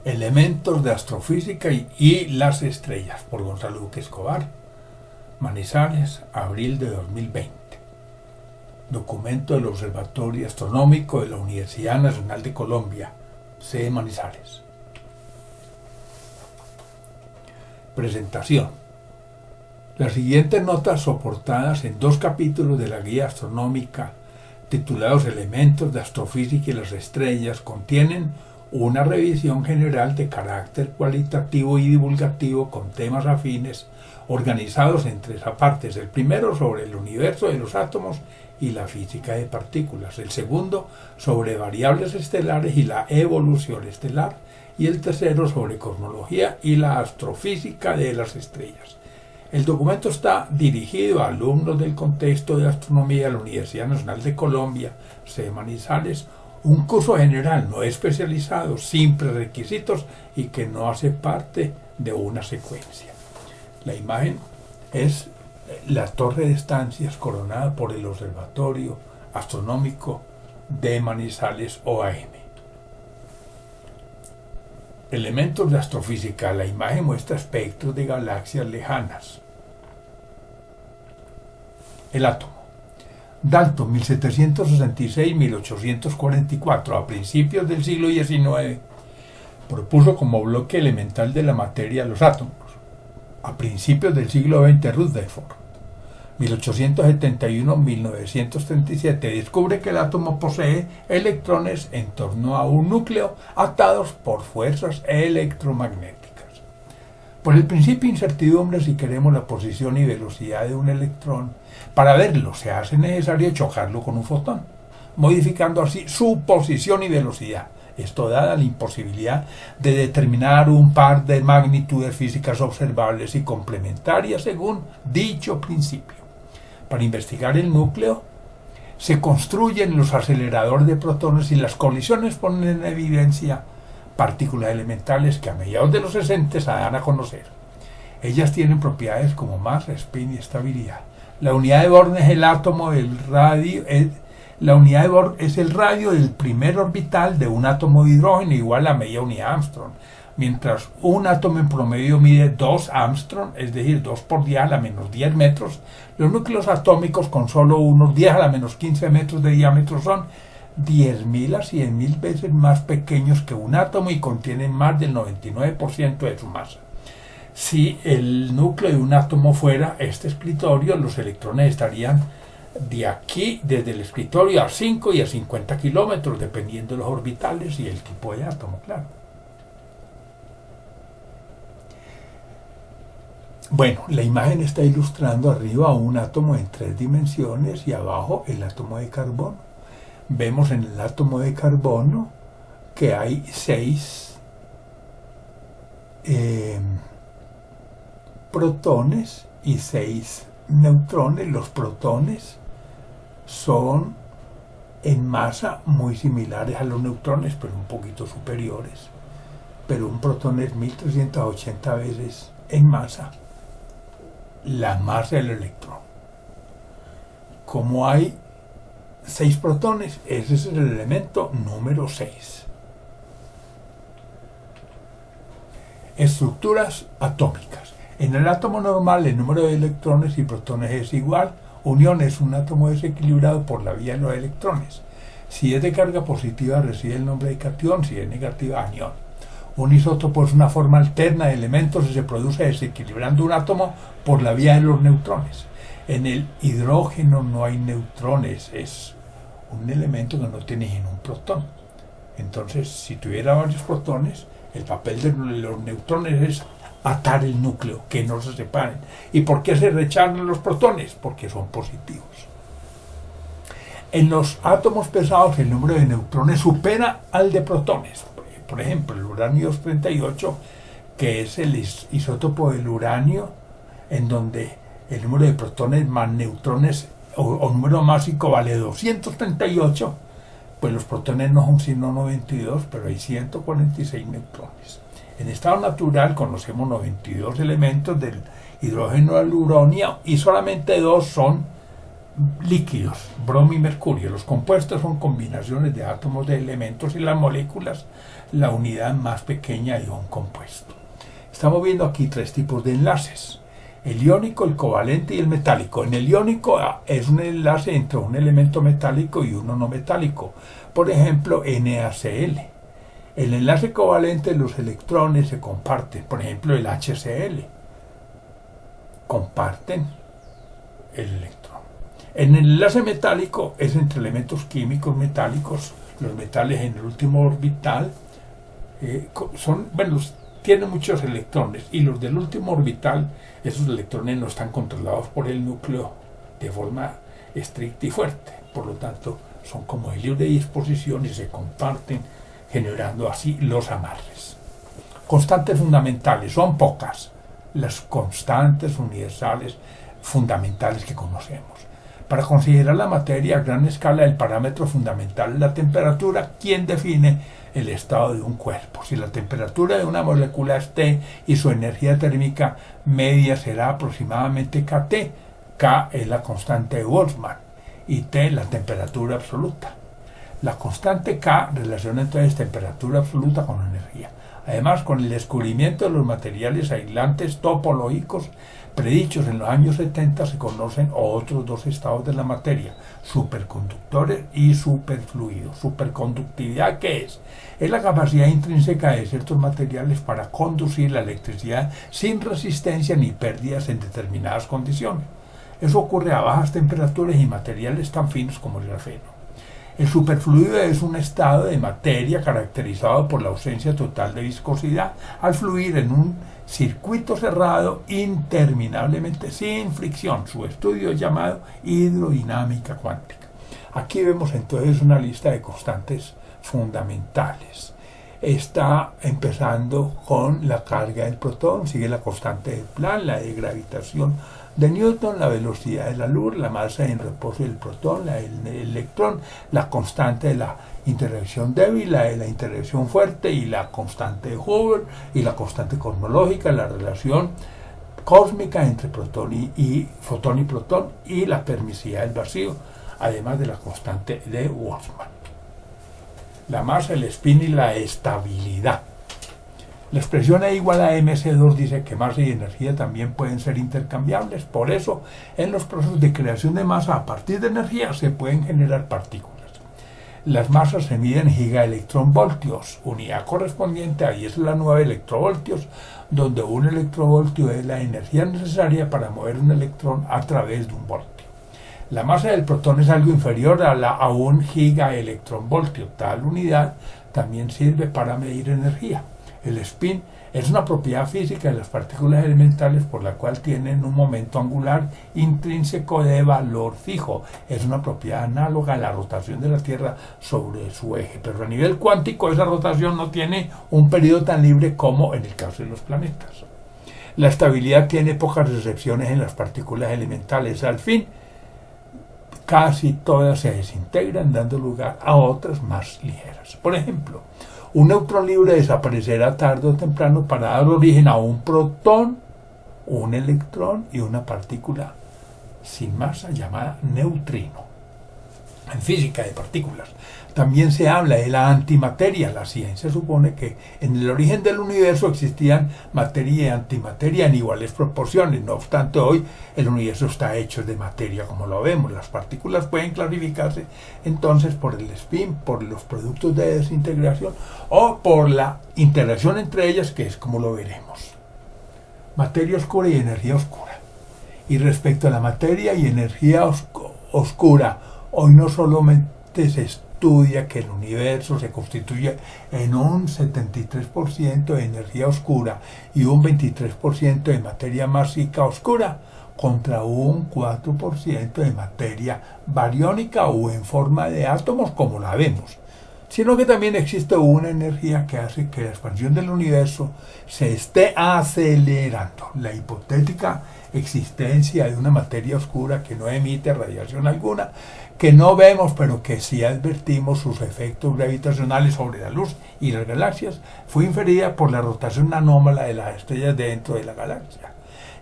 Elementos de astrofísica y las estrellas, por Gonzalo Duque Escobar, Manizales, abril de 2020. Documento del Observatorio Astronómico de la Universidad Nacional de Colombia, sede Manizales. Presentación. Las siguientes notas, soportadas en 2 capítulos de la guía astronómica titulados Elementos de Astrofísica y las Estrellas, contienen una revisión general de carácter cualitativo y divulgativo con temas afines organizados en 3 apartes. El primero sobre el universo de los átomos y la física de partículas, el segundo sobre variables estelares y la evolución estelar, y el tercero sobre cosmología y la astrofísica de las estrellas. El documento está dirigido a alumnos del contexto de astronomía de la Universidad Nacional de Colombia, sede Manizales, un curso general no especializado, sin prerequisitos y que no hace parte de una secuencia. La imagen es la torre de estancias coronada por el Observatorio Astronómico de Manizales OAM. Elementos de astrofísica. La imagen muestra espectros de galaxias lejanas. El átomo. Dalton, 1766-1844, a principios del siglo XIX, propuso como bloque elemental de la materia los átomos. A principios del siglo XX, Rutherford, 1871-1937, descubre que el átomo posee electrones en torno a un núcleo atados por fuerzas electromagnéticas. Por el principio de incertidumbre, si queremos la posición y velocidad de un electrón, para verlo se hace necesario chocarlo con un fotón, modificando así su posición y velocidad. Esto dada la imposibilidad de determinar un par de magnitudes físicas observables y complementarias según dicho principio. Para investigar el núcleo, se construyen los aceleradores de protones y las colisiones ponen en evidencia partículas elementales que a mediados de los 60 se dan a conocer. Ellas tienen propiedades como masa, spin y estabilidad. La unidad de Born es el átomo del radio. La unidad de Born es el radio del primer orbital de un átomo de hidrógeno igual a media unidad Armstrong. Mientras un átomo en promedio mide 2 Armstrong, es decir, 2 por 10 a la menos 10 metros, los núcleos atómicos con solo unos 10 a la menos 15 metros de diámetro son 10.000 a 100.000 veces más pequeños que un átomo y contienen más del 99% de su masa. Si el núcleo de un átomo fuera este escritorio, los electrones estarían de aquí, desde el escritorio, a 5 y a 50 kilómetros, dependiendo de los orbitales y el tipo de átomo, claro. Bueno, la imagen está ilustrando arriba un átomo en 3 dimensiones y abajo el átomo de carbono. Vemos en el átomo de carbono que hay 6 protones y 6 neutrones. Los protones son en masa muy similares a los neutrones, pero un poquito superiores. Pero un protón es 1380 veces en masa la masa del electrón. Como hay 6 protones, ese es el elemento número 6. Estructuras atómicas. En el átomo normal el número de electrones y protones es igual. Unión es un átomo desequilibrado por la vía de los electrones. Si es de carga positiva recibe el nombre de cation, si es negativa anión. Un isótopo es una forma alterna de elementos y se produce desequilibrando un átomo por la vía de los neutrones. En el hidrógeno no hay neutrones, es un elemento que no tiene ni un protón. Entonces, si tuviera varios protones, el papel de los neutrones es atar el núcleo, que no se separen. ¿Y por qué se rechazan los protones? Porque son positivos. En los átomos pesados el número de neutrones supera al de protones. Por ejemplo, el uranio 238, que es el isótopo del uranio, en donde el número de protones más neutrones o número másico vale 238, pues los protones no son sino 92, pero hay 146 neutrones. En estado natural conocemos 92 elementos del hidrógeno al uranio y solamente 2 son líquidos, bromo y mercurio. Los compuestos son combinaciones de átomos de elementos y las moléculas, la unidad más pequeña de un compuesto. Estamos viendo aquí tres tipos de enlaces: el iónico, el covalente y el metálico. En el iónico es un enlace entre un elemento metálico y uno no metálico, por ejemplo NaCl. El enlace covalente, los electrones se comparten, por ejemplo el HCl, comparten el electrón. En el enlace metálico es entre elementos químicos metálicos. Los metales en el último orbital tienen muchos electrones, y los del último orbital, esos electrones no están controlados por el núcleo de forma estricta y fuerte, por lo tanto son como de libre disposición y se comparten, generando así los amarres. Constantes fundamentales son pocas las constantes universales fundamentales que conocemos. Para considerar la materia a gran escala, el parámetro fundamental es la temperatura, quien define el estado de un cuerpo. Si la temperatura de una molécula es T y su energía térmica media será aproximadamente KT, K es la constante de Boltzmann y T la temperatura absoluta. La constante K relaciona entonces temperatura absoluta con energía. Además, con el descubrimiento de los materiales aislantes topológicos predichos en los años 70, se conocen otros dos estados de la materia: superconductores y superfluidos. Superconductividad, ¿qué es? Es la capacidad intrínseca de ciertos materiales para conducir la electricidad sin resistencia ni pérdidas en determinadas condiciones. Eso ocurre a bajas temperaturas y materiales tan finos como el grafeno. El superfluido es un estado de materia caracterizado por la ausencia total de viscosidad al fluir en un circuito cerrado interminablemente sin fricción. Su estudio es llamado hidrodinámica cuántica. Aquí vemos entonces una lista de constantes fundamentales. Está empezando con la carga del protón, sigue la constante de Planck, la de gravitación de Newton, la velocidad de la luz, la masa en reposo del protón, la del electrón, la constante de la interacción débil, la de la interacción fuerte, y la constante de Hubble, y la constante cosmológica, la relación cósmica entre fotón y protón, y la permisividad del vacío, además de la constante de Boltzmann. La masa, el spin y la estabilidad. La expresión E igual a mc2 dice que masa y energía también pueden ser intercambiables. Por eso, en los procesos de creación de masa a partir de energía se pueden generar partículas. Las masas se miden en gigaelectronvoltios, unidad correspondiente a 10 a la 9 electrovoltios, donde un electrovoltio es la energía necesaria para mover un electrón a través de un voltio. La masa del protón es algo inferior a un gigaelectronvoltio. Tal unidad también sirve para medir energía. El spin es una propiedad física de las partículas elementales por la cual tienen un momento angular intrínseco de valor fijo. Es una propiedad análoga a la rotación de la Tierra sobre su eje, pero a nivel cuántico esa rotación no tiene un periodo tan libre como en el caso de los planetas. La estabilidad tiene pocas excepciones en las partículas elementales. Al fin, casi todas se desintegran, dando lugar a otras más ligeras. Por ejemplo, un neutrón libre desaparecerá tarde o temprano para dar origen a un protón, un electrón y una partícula sin masa llamada neutrino. En física de partículas también se habla de la antimateria. La ciencia supone que en el origen del universo existían materia y antimateria en iguales proporciones. No obstante, hoy el universo está hecho de materia, como lo vemos. Las partículas pueden clasificarse entonces por el spin, por los productos de desintegración o por la interacción entre ellas, que es como lo veremos. Materia oscura y energía oscura. Y respecto a la materia y energía oscura, hoy no solamente se estudia que el universo se constituye en un 73% de energía oscura y un 23% de materia másica oscura, contra un 4% de materia bariónica o en forma de átomos, como la vemos, sino que también existe una energía que hace que la expansión del universo se esté acelerando. La hipotética existencia de una materia oscura que no emite radiación alguna, que no vemos pero que sí advertimos sus efectos gravitacionales sobre la luz y las galaxias, fue inferida por la rotación anómala de las estrellas dentro de la galaxia.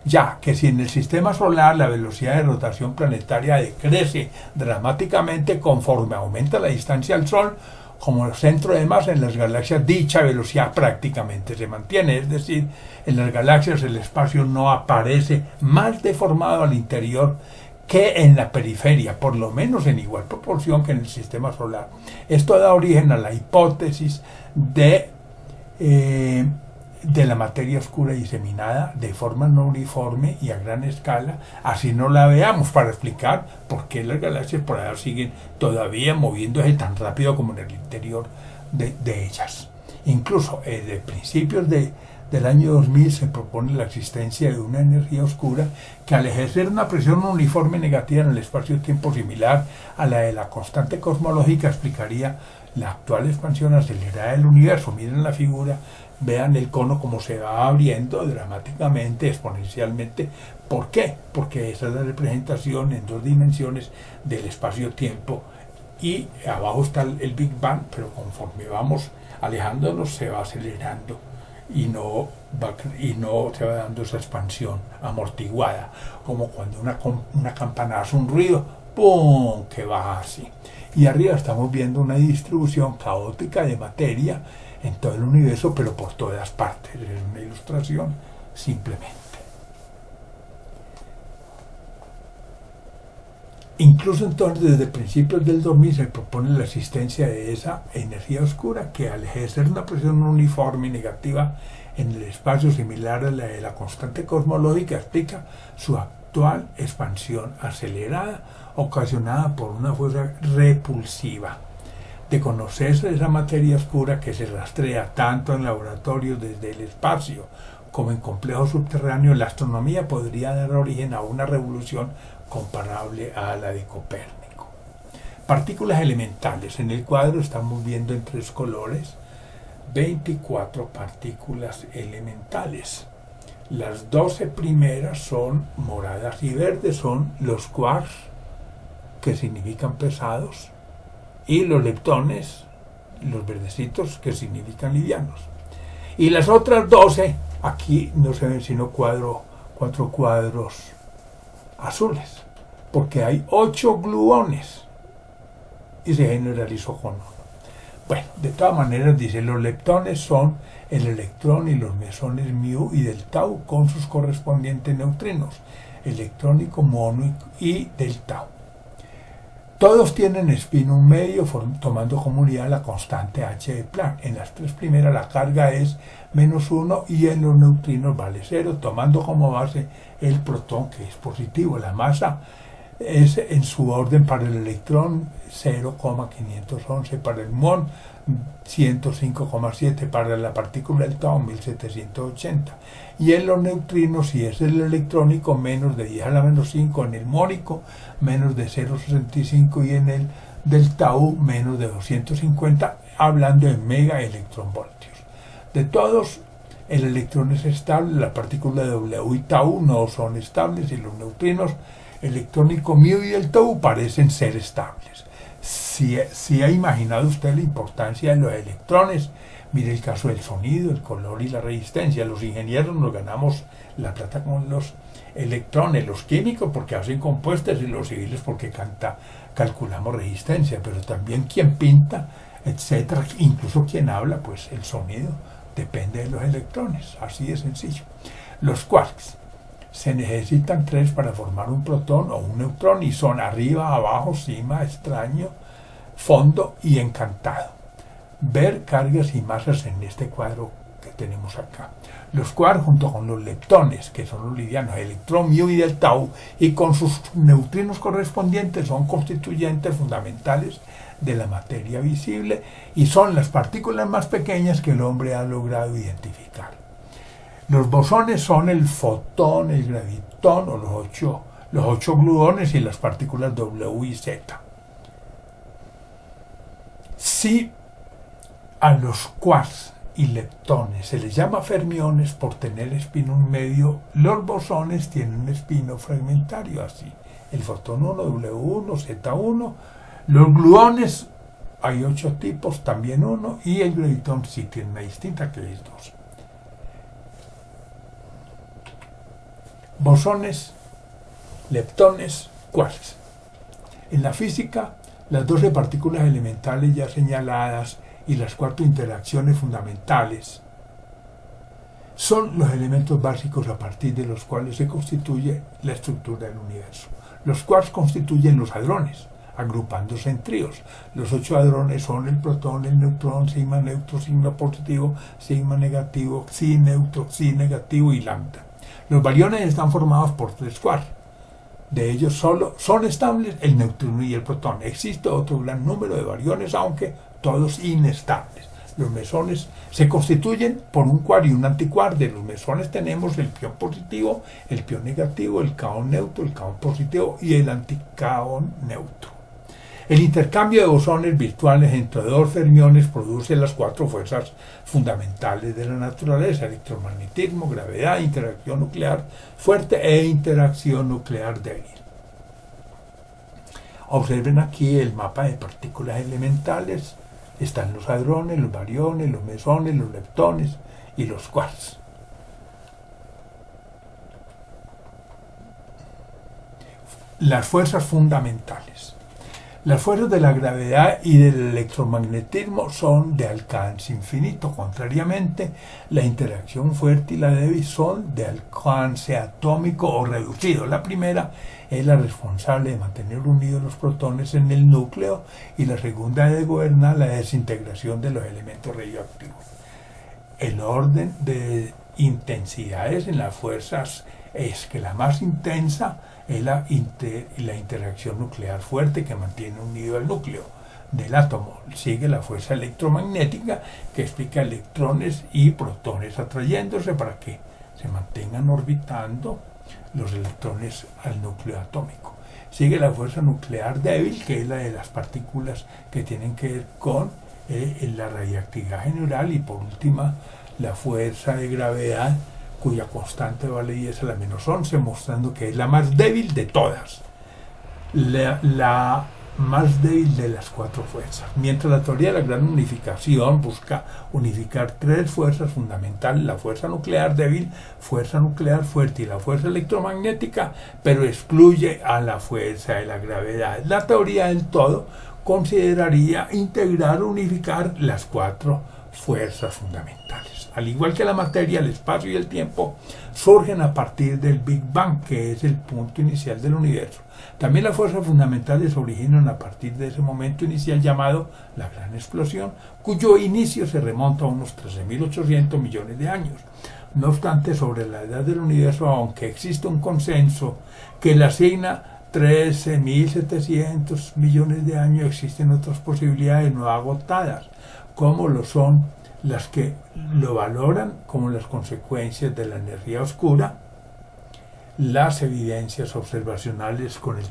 ya que si en el sistema solar la velocidad de rotación planetaria decrece dramáticamente conforme aumenta la distancia al Sol, como el centro de masa en las galaxias, dicha velocidad prácticamente se mantiene, es decir, en las galaxias el espacio no aparece más deformado al interior que en la periferia, por lo menos en igual proporción que en el sistema solar. Esto da origen a la hipótesis de la materia oscura diseminada de forma no uniforme y a gran escala, así no la veamos, para explicar por qué las galaxias por allá siguen todavía moviéndose tan rápido como en el interior de ellas. Incluso desde principios del año 2000 se propone la existencia de una energía oscura que, al ejercer una presión uniforme negativa en el espacio-tiempo similar a la de la constante cosmológica, explicaría la actual expansión acelerada del universo. Miren la figura, vean el cono como se va abriendo dramáticamente, exponencialmente. ¿Por qué? Porque esa es la representación en 2 dimensiones del espacio-tiempo, y abajo está el Big Bang, pero conforme vamos alejándonos se va acelerando y no se va dando esa expansión amortiguada, como cuando una campana hace un ruido, ¡pum!, que baja así. Y arriba estamos viendo una distribución caótica de materia en todo el universo, pero por todas partes. Es una ilustración simplemente. Incluso entonces, desde principios del 2000 se propone la existencia de esa energía oscura que, al ejercer una presión uniforme y negativa en el espacio similar a la de la constante cosmológica, explica su actual expansión acelerada ocasionada por una fuerza repulsiva. De conocerse esa materia oscura, que se rastrea tanto en laboratorios desde el espacio como en complejos subterráneos, la astronomía podría dar origen a una revolución comparable a la de Copérnico. Partículas elementales. En el cuadro estamos viendo en 3 colores 24 partículas elementales. Las 12 primeras son moradas y verdes, son los quarks, que significan pesados, y los leptones, los verdecitos, que significan livianos. Y las otras 12, aquí no se ven sino 4 cuadros azules, porque hay 8 gluones y se generalizó con 1. Bueno, de todas maneras, dice, los leptones son el electrón y los mesones mu y del tau con sus correspondientes neutrinos, electrónico, mono y del tau. Todos tienen spin un medio, tomando como unidad la constante h de Planck. En las 3 primeras la carga es -1 y en los neutrinos vale 0, tomando como base el protón, que es positivo. La masa es en su orden: para el electrón 0,511, para el muón 105,7, para la partícula del tau 1780. Y en los neutrinos, si es el electrónico, menos de 10 a la menos 5, en el mónico menos de 0,65 y en el del tau menos de 250, hablando de megaelectronvoltios. De todos, el electrón es estable, la partícula de W y tau no son estables, y los neutrinos electrónico mu y del tau parecen ser estables. Si ha imaginado usted la importancia de los electrones, mire el caso del sonido, el color y la resistencia. Los ingenieros nos ganamos la plata con los electrones, los químicos porque hacen compuestos y los civiles porque calculamos resistencia, pero también quien pinta, etcétera, incluso quien habla, pues el sonido depende de los electrones, así de sencillo. Los quarks. Se necesitan 3 para formar un protón o un neutrón, y son arriba, abajo, cima, extraño, fondo y encantado. Ver cargas y masas en este cuadro que tenemos acá. Los quarks, junto con los leptones, que son los livianos, electrón, mu y del tau, y con sus neutrinos correspondientes, son constituyentes fundamentales de la materia visible y son las partículas más pequeñas que el hombre ha logrado identificar. Los bosones son el fotón, el gravitón o los 8 gluones y las partículas W y Z. Si a los quarks y leptones se les llama fermiones por tener espino medio, los bosones tienen un espino fragmentario, así: el fotón 1, W1, Z1. Los gluones hay 8 tipos, también 1, y el gravitón sí tiene una distinta, que es 2. Bosones, leptones, quarks. En la física, las 12 partículas elementales ya señaladas y las 4 interacciones fundamentales son los elementos básicos a partir de los cuales se constituye la estructura del universo. Los quarks constituyen los hadrones, agrupándose en tríos. Los 8 hadrones son el protón, el neutrón, sigma neutro, sigma positivo, sigma negativo, xi neutro, xi negativo y lambda. Los bariones están formados por 3 quarks. De ellos solo son estables el neutrino y el protón. Existe otro gran número de bariones, aunque todos inestables. Los mesones se constituyen por un quark y un antiquark. De los mesones tenemos el pión positivo, el pión negativo, el kaón neutro, el kaón positivo y el antikaón neutro. El intercambio de bosones virtuales entre 2 fermiones produce las 4 fuerzas fundamentales de la naturaleza: electromagnetismo, gravedad, interacción nuclear fuerte e interacción nuclear débil. Observen aquí el mapa de partículas elementales. Están los hadrones, los bariones, los mesones, los leptones y los quarks. Las fuerzas fundamentales. Las fuerzas de la gravedad y del electromagnetismo son de alcance infinito. Contrariamente, la interacción fuerte y la débil son de alcance atómico o reducido. La primera es la responsable de mantener unidos los protones en el núcleo y la segunda de gobernar la desintegración de los elementos radioactivos. El orden de intensidades en las fuerzas es que la más intensa es la interacción nuclear fuerte que mantiene unido el núcleo del átomo. Sigue la fuerza electromagnética que explica electrones y protones atrayéndose para que se mantengan orbitando los electrones al núcleo atómico. Sigue la fuerza nuclear débil, que es la de las partículas que tienen que ver con la radiactividad general, y por última la fuerza de gravedad, cuya constante vale 10 a la menos 11, mostrando que es la más débil de todas, la más débil de las 4 fuerzas. Mientras la teoría de la gran unificación busca unificar 3 fuerzas fundamentales: la fuerza nuclear débil, fuerza nuclear fuerte y la fuerza electromagnética, pero excluye a la fuerza de la gravedad. La teoría del todo consideraría integrar o unificar las 4 fuerzas fundamentales. Al igual que la materia, el espacio y el tiempo surgen a partir del Big Bang, que es el punto inicial del universo. También las fuerzas fundamentales se originan a partir de ese momento inicial llamado la Gran Explosión, cuyo inicio se remonta a unos 13.800 millones de años. No obstante, sobre la edad del universo, aunque existe un consenso que le asigna 13.700 millones de años, existen otras posibilidades no agotadas, como lo son las que lo valoran como las consecuencias de la energía oscura, las evidencias observacionales con el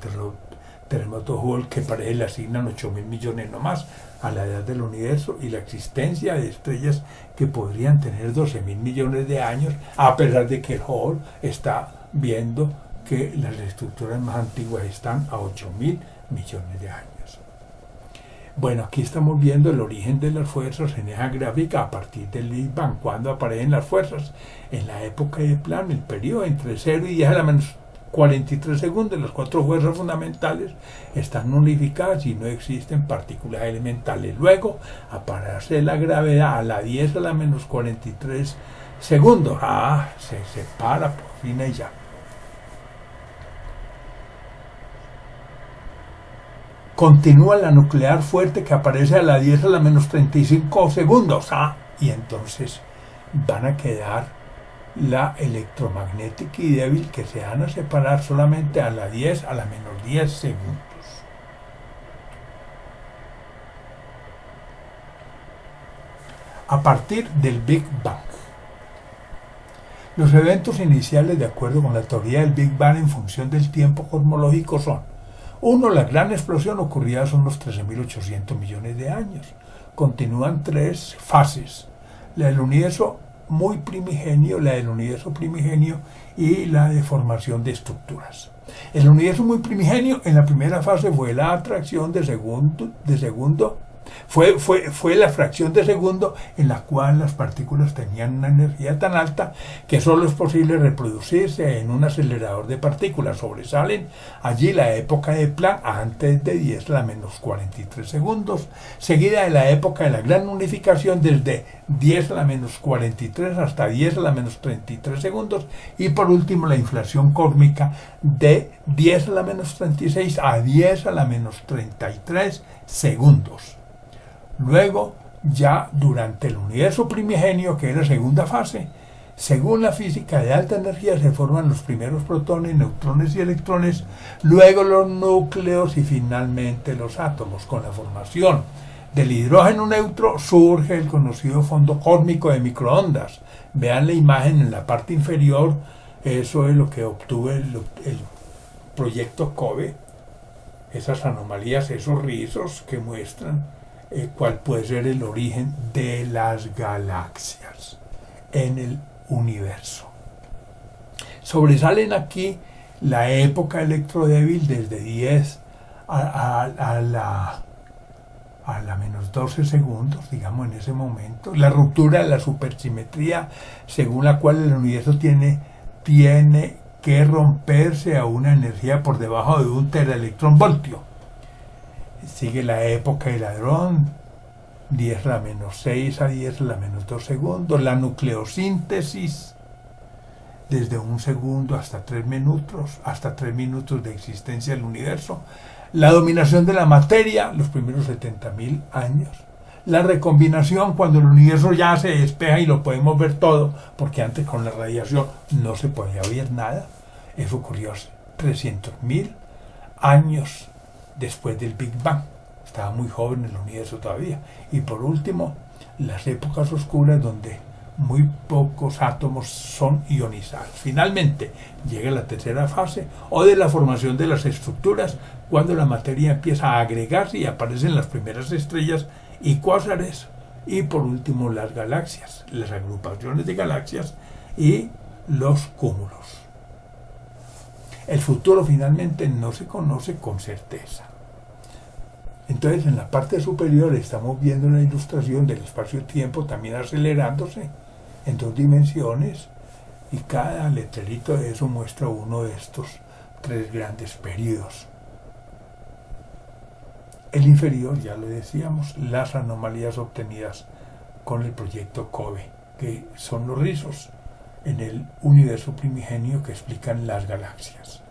terremoto Hubble, que parece le asignan 8.000 millones no más a la edad del universo, y la existencia de estrellas que podrían tener 12.000 millones de años, a pesar de que el Hubble está viendo que las estructuras más antiguas están a 8.000 millones de años. Bueno, aquí estamos viendo el origen de las fuerzas en esa gráfica a partir del Big Bang. ¿Cuándo aparecen las fuerzas? En la época de Planck, el periodo entre 0 y 10 a la menos 43 segundos. Las 4 fuerzas fundamentales están unificadas y no existen partículas elementales. Luego aparece la gravedad a la 10 a la menos 43 segundos. Se separa por fin ella. Continúa la nuclear fuerte, que aparece a la 10 a la menos 35 segundos. Y entonces van a quedar la electromagnética y débil, que se van a separar solamente a la 10 a la menos 10 segundos. A partir del Big Bang. Los eventos iniciales, de acuerdo con la teoría del Big Bang en función del tiempo cosmológico, son: 1. La gran explosión ocurrida hace unos 13.800 millones de años. Continúan 3 fases: la del universo muy primigenio, la del universo primigenio y la de formación de estructuras. El universo muy primigenio, en la primera fase, fue la atracción de segundo Fue la fracción de segundo en la cual las partículas tenían una energía tan alta que solo es posible reproducirse en un acelerador de partículas. Sobresalen allí la época de Planck antes de 10 a la menos 43 segundos, seguida de la época de la gran unificación desde 10 a la menos 43 hasta 10 a la menos 33 segundos, y por último la inflación cósmica de 10 a la menos 36 a 10 a la menos 33 segundos. Luego, ya durante el universo primigenio, que es la segunda fase, según la física de alta energía se forman los primeros protones, neutrones y electrones, luego los núcleos y finalmente los átomos. Con la formación del hidrógeno neutro surge el conocido fondo cósmico de microondas. Vean la imagen en la parte inferior, eso es lo que obtuvo el proyecto COBE, esas anomalías, esos rizos que muestran cuál puede ser el origen de las galaxias en el universo. Sobresalen aquí la época electrodébil desde 10 a la menos 12 segundos, digamos en ese momento, la ruptura de la supersimetría según la cual el universo tiene que romperse a una energía por debajo de 1 teraelectronvoltio. Sigue la época del hadrón, 10 a la menos 6 a 10 a la menos 2 segundos, la nucleosíntesis, desde 1 segundo hasta 3 minutos de existencia del universo, la dominación de la materia, los primeros 70.000 años, la recombinación, cuando el universo ya se despeja y lo podemos ver todo, porque antes con la radiación no se podía ver nada. Eso ocurrió hace 300.000 años después del Big Bang. Estaba muy joven el universo todavía. Y por último, las épocas oscuras donde muy pocos átomos son ionizados. Finalmente llega la tercera fase, o de la formación de las estructuras, cuando la materia empieza a agregarse y aparecen las primeras estrellas y cuásares, y por último las galaxias, las agrupaciones de galaxias y los cúmulos. El futuro finalmente no se conoce con certeza. Entonces, en la parte superior estamos viendo la ilustración del espacio-tiempo también acelerándose en 2 dimensiones, y cada letrerito de eso muestra uno de estos 3 grandes periodos. El inferior, ya lo decíamos, las anomalías obtenidas con el proyecto COBE, que son los rizos en el universo primigenio que explican las galaxias.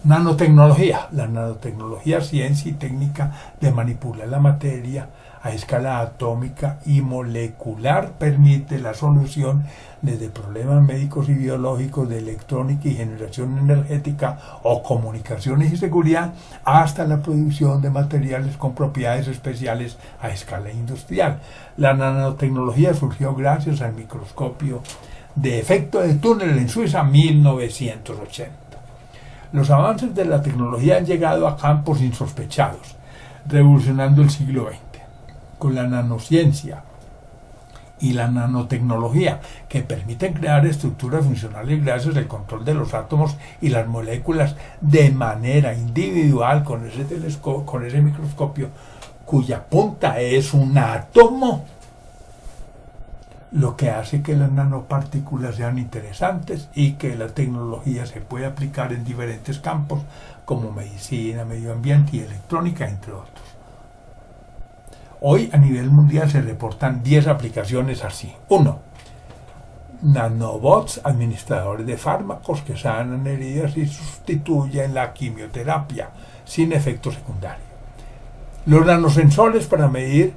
Nanotecnología. La nanotecnología, ciencia y técnica de manipular la materia a escala atómica y molecular, permite la solución desde problemas médicos y biológicos, de electrónica y generación energética o comunicaciones y seguridad, hasta la producción de materiales con propiedades especiales a escala industrial. La nanotecnología surgió gracias al microscopio de efecto de túnel en Suiza, 1980. Los avances de la tecnología han llegado a campos insospechados, revolucionando el siglo XX. Con la nanociencia y la nanotecnología, que permiten crear estructuras funcionales gracias al control de los átomos y las moléculas de manera individual, con ese microscopio cuya punta es un átomo, lo que hace que las nanopartículas sean interesantes y que la tecnología se puede aplicar en diferentes campos como medicina, medio ambiente y electrónica, entre otros. Hoy a nivel mundial se reportan 10 aplicaciones así. 1. Nanobots, administradores de fármacos que sanan heridas y sustituyen la quimioterapia sin efecto secundario. Los nanosensores para medir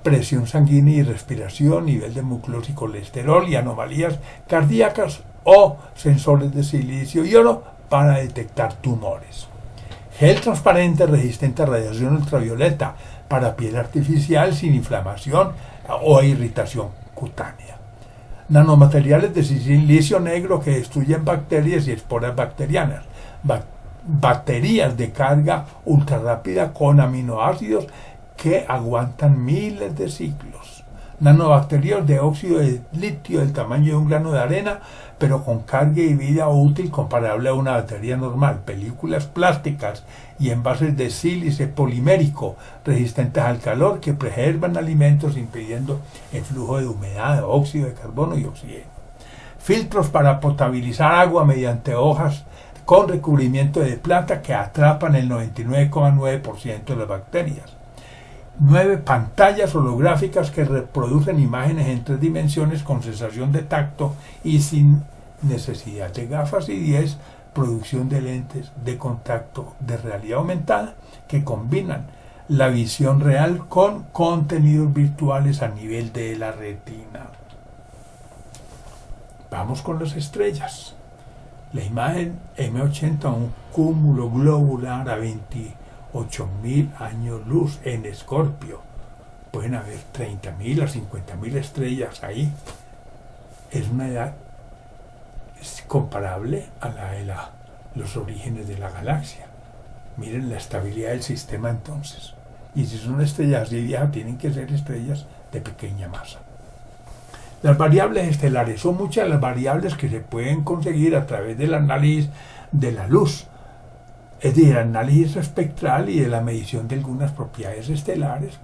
presión sanguínea y respiración, nivel de glucosa y colesterol y anomalías cardíacas, o sensores de silicio y oro para detectar tumores. Gel transparente resistente a radiación ultravioleta para piel artificial sin inflamación o irritación cutánea. Nanomateriales de silicio negro que destruyen bacterias y esporas bacterianas. Baterías de carga ultra rápida con aminoácidos que aguantan miles de ciclos. nanobacterios de óxido de litio del tamaño de un grano de arena, pero con carga y vida útil comparable a una batería normal, películas plásticas y envases de sílice polimérico resistentes al calor que preservan alimentos impidiendo el flujo de humedad, óxido de carbono y oxígeno. Filtros para potabilizar agua mediante hojas con recubrimiento de plata que atrapan el 99,9% de las bacterias. 9 pantallas holográficas que reproducen imágenes en 3 dimensiones con sensación de tacto y sin necesidad de gafas. Y 10 producción de lentes de contacto de realidad aumentada que combinan la visión real con contenidos virtuales a nivel de la retina. Vamos con las estrellas. La imagen M80, un cúmulo globular a 28.000 años luz en Escorpio. Pueden haber 30.000 a 50.000 estrellas ahí. Es una edad comparable a la de los orígenes de la galaxia. Miren la estabilidad del sistema entonces. Y si son estrellas de vieja, tienen que ser estrellas de pequeña masa. Las variables estelares son muchas las variables que se pueden conseguir a través del análisis de la luz, es decir, el análisis espectral y de la medición de algunas propiedades estelares.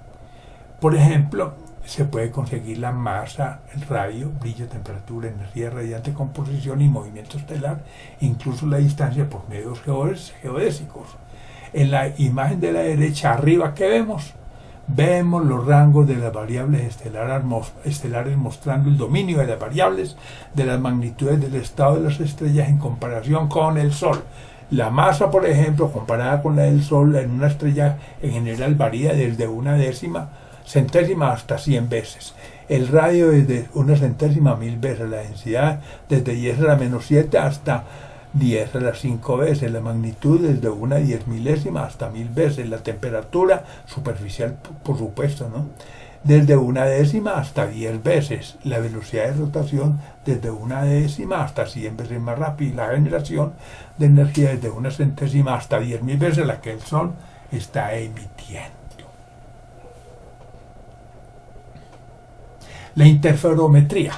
Por ejemplo, se puede conseguir la masa, el radio, brillo, temperatura, energía radiante, composición y movimiento estelar, incluso la distancia por medios geodésicos. En la imagen de la derecha arriba, ¿qué vemos? Vemos los rangos de las variables estelares mostrando el dominio de las variables de las magnitudes del estado de las estrellas en comparación con el Sol. La masa, por ejemplo, comparada con la del Sol en una estrella en general varía desde una centésima hasta 100 veces. El radio desde una centésima a 1000 veces. La densidad desde 10 a la menos 7 hasta 10 a las 5 veces, la magnitud desde una 10.000ª hasta 1000 veces, la temperatura superficial, por supuesto, ¿no? Desde una décima hasta 10 veces, la velocidad de rotación desde una décima hasta 100 veces más rápida, y la generación de energía desde una centésima hasta 10.000 veces la que el Sol está emitiendo. La interferometría.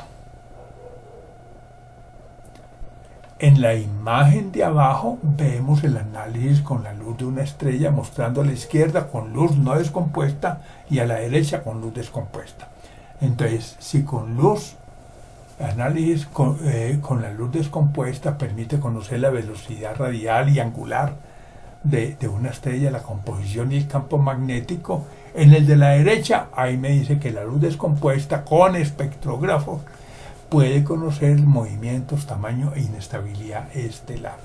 En la imagen de abajo vemos el análisis con la luz de una estrella, mostrando a la izquierda con luz no descompuesta y a la derecha con luz descompuesta. Entonces, si con luz, análisis con la luz descompuesta permite conocer la velocidad radial y angular de una estrella, la composición y el campo magnético. En el de la derecha, ahí me dice que la luz descompuesta con espectrógrafo puede conocer movimientos, tamaño e inestabilidad estelar.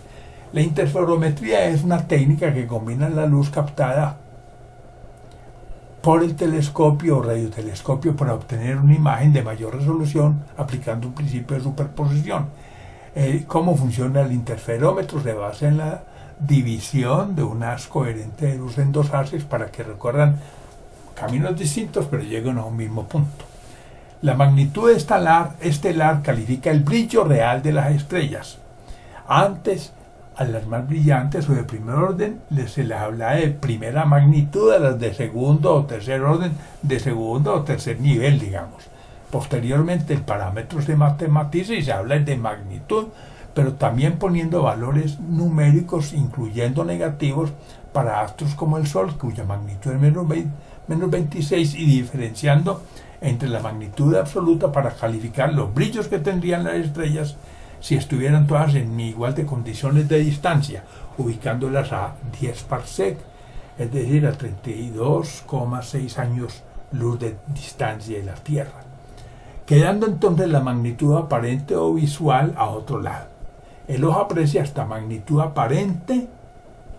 La interferometría es una técnica que combina la luz captada por el telescopio o radiotelescopio para obtener una imagen de mayor resolución aplicando un principio de superposición. ¿Cómo funciona el interferómetro? Se basa en la división de un haz coherente de luz en dos haces para que recorran caminos distintos pero lleguen a un mismo punto. La magnitud estelar califica el brillo real de las estrellas. Antes, a las más brillantes o de primer orden, se les habla de primera magnitud, a las de segundo o tercer orden, de segundo o tercer nivel, digamos. Posteriormente, el parámetro se matematiza y se habla de magnitud, pero también poniendo valores numéricos, incluyendo negativos, para astros como el Sol, cuya magnitud es menos 26, y diferenciando entre la magnitud absoluta para calificar los brillos que tendrían las estrellas si estuvieran todas en igual de condiciones de distancia, ubicándolas a 10 parsec, es decir, a 32,6 años luz de distancia de la Tierra, quedando entonces la magnitud aparente o visual a otro lado. El ojo aprecia hasta magnitud aparente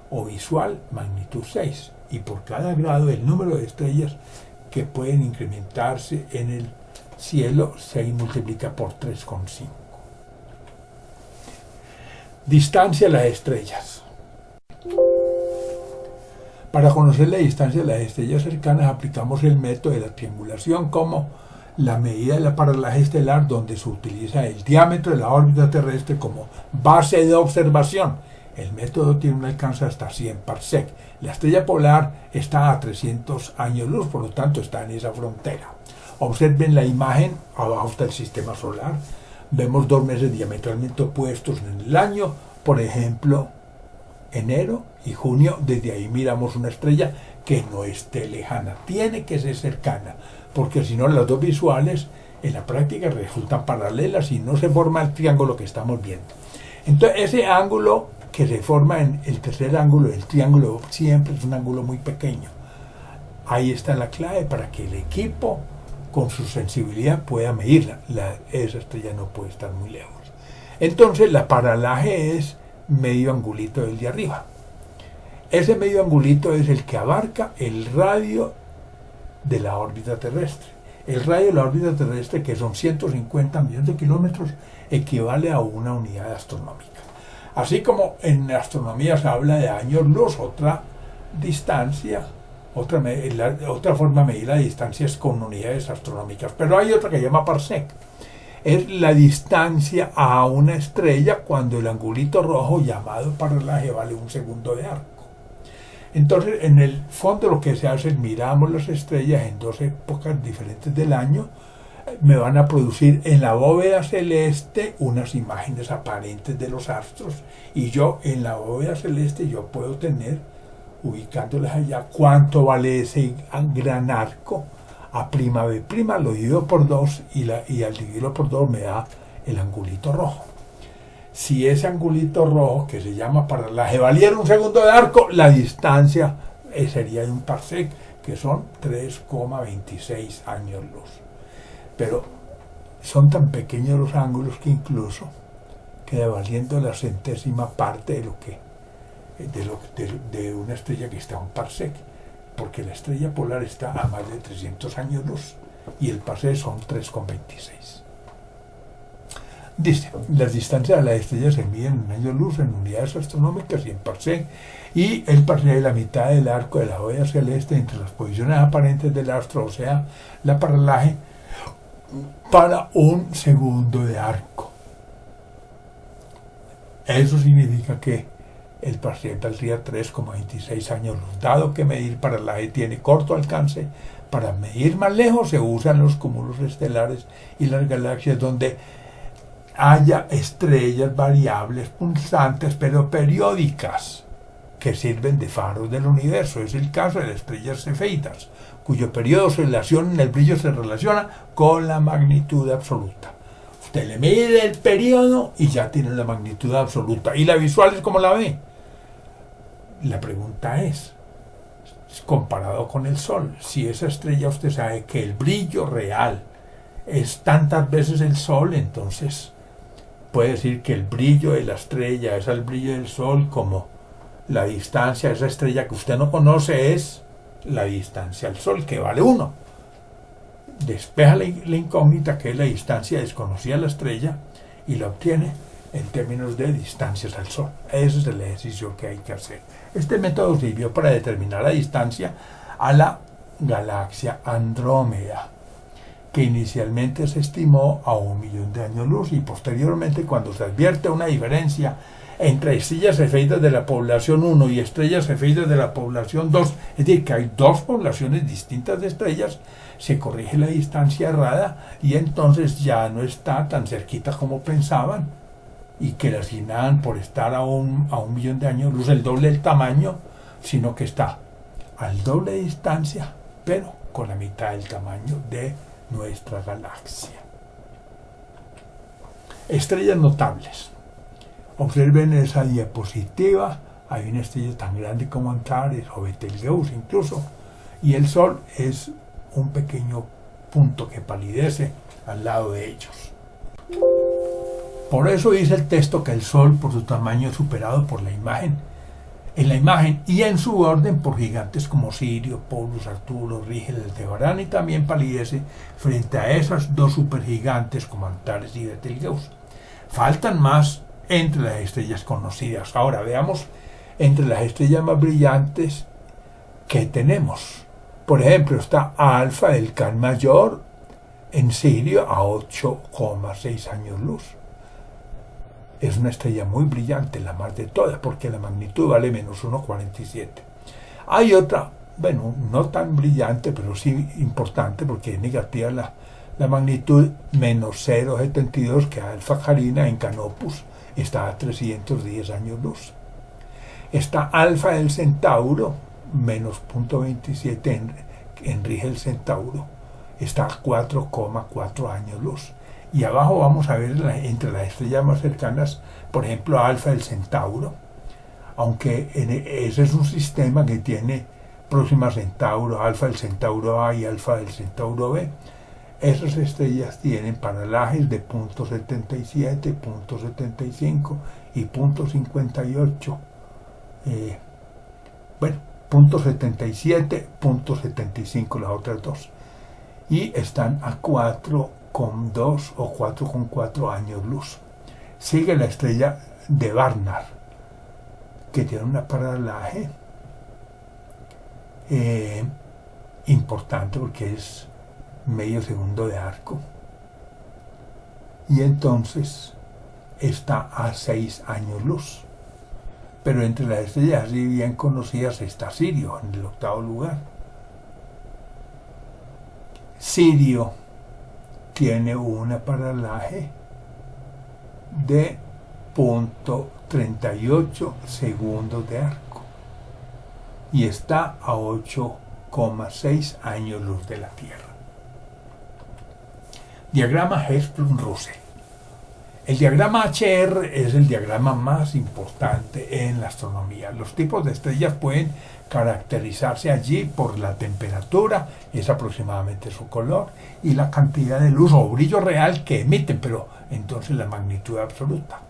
o visual magnitud 6, y por cada grado el número de estrellas que pueden incrementarse en el cielo se multiplica por 3,5. Distancia de las estrellas. Para conocer la distancia de las estrellas cercanas aplicamos el método de la triangulación como la medida del paralaje estelar, donde se utiliza el diámetro de la órbita terrestre como base de observación. El método tiene un alcance hasta 100 parsec. La estrella polar está a 300 años luz, por lo tanto está en esa frontera. Observen la imagen, abajo está el sistema solar. Vemos 2 meses diametralmente opuestos en el año, por ejemplo, enero y junio. Desde ahí miramos una estrella que no esté lejana, tiene que ser cercana, porque si no las dos visuales en la práctica resultan paralelas y no se forma el triángulo que estamos viendo. Entonces ese ángulo que se forma en el tercer ángulo del triángulo siempre es un ángulo muy pequeño. Ahí está la clave para que el equipo con su sensibilidad pueda medirla. Esa estrella no puede estar muy lejos. Entonces la paralaje es medio angulito del de arriba. Ese medio angulito es el que abarca el radio de la órbita terrestre. El radio de la órbita terrestre, que son 150 millones de kilómetros, equivale a una unidad astronómica. Así como en astronomía se habla de años luz, otra distancia, otra forma de medir la distancia es con unidades astronómicas. Pero hay otra que se llama parsec. Es la distancia a una estrella cuando el angulito rojo llamado paralaje vale 1 segundo de arco. Entonces, en el fondo lo que se hace es miramos las estrellas en 2 épocas diferentes del año. Me van a producir en la bóveda celeste unas imágenes aparentes de los astros, y yo en la bóveda celeste yo puedo tener, ubicándoles allá, cuánto vale ese gran arco a prima b prima, lo divido por 2 y al dividirlo por 2 me da el angulito rojo. Si ese angulito rojo, que se llama paralaje, valiera 1 segundo de arco, la distancia sería de un parsec, que son 3,26 años luz. Pero son tan pequeños los ángulos que incluso queda valiendo la centésima parte de una estrella que está a un parsec, porque la estrella polar está a más de 300 años luz y el parsec son 3,26. Dice, las distancias de las estrellas se miden en años luz, en unidades astronómicas y en parsec, y el parsec es la mitad del arco de la bóveda celeste entre las posiciones aparentes del astro, o sea, la paralaje, para 1 segundo de arco. Eso significa que el parsec valdría 3,26 años luz. Dado que medir paralaje tiene corto alcance, para medir más lejos se usan los cúmulos estelares y las galaxias donde haya estrellas variables, pulsantes, pero periódicas, que sirven de faros del universo. Es el caso de las estrellas cefeidas, cuyo periodo de oscilación en el brillo se relaciona con la magnitud absoluta. Usted le mide el periodo y ya tiene la magnitud absoluta. ¿Y la visual es como la ve? La pregunta es, comparado con el Sol, si esa estrella usted sabe que el brillo real es tantas veces el Sol, entonces puede decir que el brillo de la estrella es el brillo del Sol, como la distancia de esa estrella que usted no conoce es la distancia al Sol, que vale 1. Despeja la incógnita, que es la distancia desconocida a la estrella, y la obtiene en términos de distancias al Sol. Ese es el ejercicio que hay que hacer. Este método sirvió para determinar la distancia a la galaxia Andrómeda, que inicialmente se estimó a 1 millón de años luz, y posteriormente, cuando se advierte una diferencia entre estrellas cefeidas de la población 1 y estrellas cefeidas de la población 2, es decir, que hay 2 poblaciones distintas de estrellas, se corrige la distancia errada y entonces ya no está tan cerquita como pensaban, y que le asignaban por estar a un millón de años luz el doble del tamaño, sino que está al doble de distancia, pero con la mitad del tamaño de nuestra galaxia. Estrellas notables. Observen esa diapositiva. Hay una estrella tan grande como Antares o Betelgeuse incluso, y el Sol es un pequeño punto que palidece al lado de ellos. Por eso dice el texto que el Sol, por su tamaño, es superado por la imagen, y en su orden por gigantes como Sirio, Pólux, Arturo, Rígeles, Aldebarán, y también palidece frente a esas 2 supergigantes como Antares y Betelgeuse. Faltan más entre las estrellas conocidas. Ahora veamos entre las estrellas más brillantes que tenemos. Por ejemplo, está Alfa del Can Mayor en Sirio a 8,6 años luz. Es una estrella muy brillante, la más de todas, porque la magnitud vale menos 1,47. Hay otra bueno, no tan brillante, pero sí importante porque es negativa la magnitud, menos 0,72, que Alfa Carina en Canopus está a 310 años luz. Está Alfa del Centauro, menos 0,27 en Rigel Centauro, está a 4,4 años luz. Y abajo vamos a ver entre las estrellas más cercanas, por ejemplo, Alfa del Centauro, aunque ese es un sistema que tiene Próxima Centauro, Alfa del Centauro A y Alfa del Centauro B. Esas estrellas tienen paralajes de 0,77, 0,75 y 0,58. Bueno, 0,77, 0,75 las otras dos. Y están a 4,2 o 4,4 años luz. Sigue la estrella de Barnard, que tiene una paralaje importante porque es medio segundo de arco, y entonces está a 6 años luz. Pero entre las estrellas así bien conocidas está Sirio en el 8º lugar. Sirio tiene una paralaje de 0,38 segundos de arco y está a 8,6 años luz de la Tierra. Diagrama Hertzsprung-Russell. El diagrama HR es el diagrama más importante en la astronomía. Los tipos de estrellas pueden caracterizarse allí por la temperatura, es aproximadamente su color, y la cantidad de luz o brillo real que emiten, pero entonces la magnitud absoluta.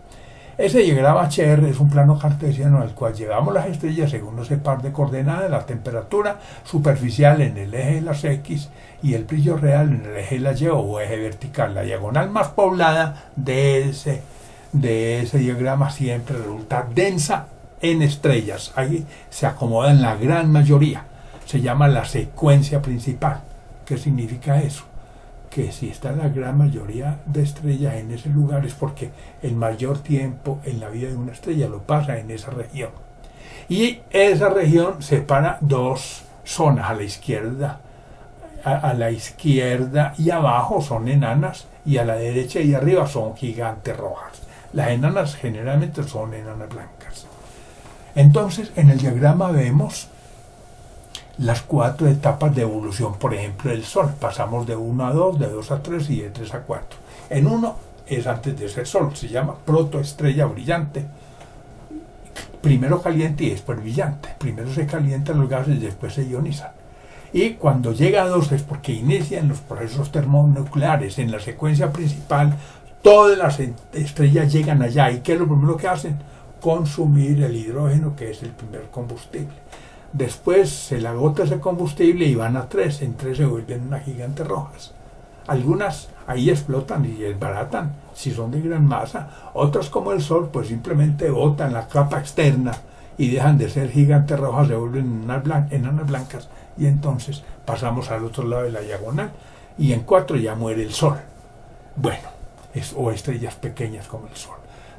Ese diagrama HR es un plano cartesiano al cual llevamos las estrellas según ese par de coordenadas, la temperatura superficial en el eje de las X y el brillo real en el eje de la Y o eje vertical. La diagonal más poblada de ese diagrama siempre resulta densa en estrellas. Ahí se acomodan la gran mayoría. Se llama la secuencia principal. ¿Qué significa eso? Que si está la gran mayoría de estrellas en ese lugar es porque el mayor tiempo en la vida de una estrella lo pasa en esa región. Y esa región separa dos zonas, a la izquierda y abajo son enanas, y a la derecha y arriba son gigantes rojas. Las enanas generalmente son enanas blancas. Entonces, en el diagrama vemos las 4 etapas de evolución, por ejemplo, del Sol. Pasamos de 1 a 2, de 2 a 3 y de 3 a 4. En 1 es antes de ser Sol, se llama protoestrella brillante. Primero caliente y después brillante. Primero se calientan los gases y después se ionizan. Y cuando llega a 2 es porque inician los procesos termonucleares. En la secuencia principal, todas las estrellas llegan allá. ¿Y qué es lo primero que hacen? Consumir el hidrógeno, que es el primer combustible. Después se le agota ese combustible y van a 3. En 3 se vuelven unas gigantes rojas. Algunas ahí explotan y desbaratan si son de gran masa. Otras, como el Sol, pues simplemente botan la capa externa y dejan de ser gigantes rojas, se vuelven enanas blancas, y entonces pasamos al otro lado de la diagonal y en 4 ya muere el Sol. Bueno, o estrellas pequeñas como el Sol.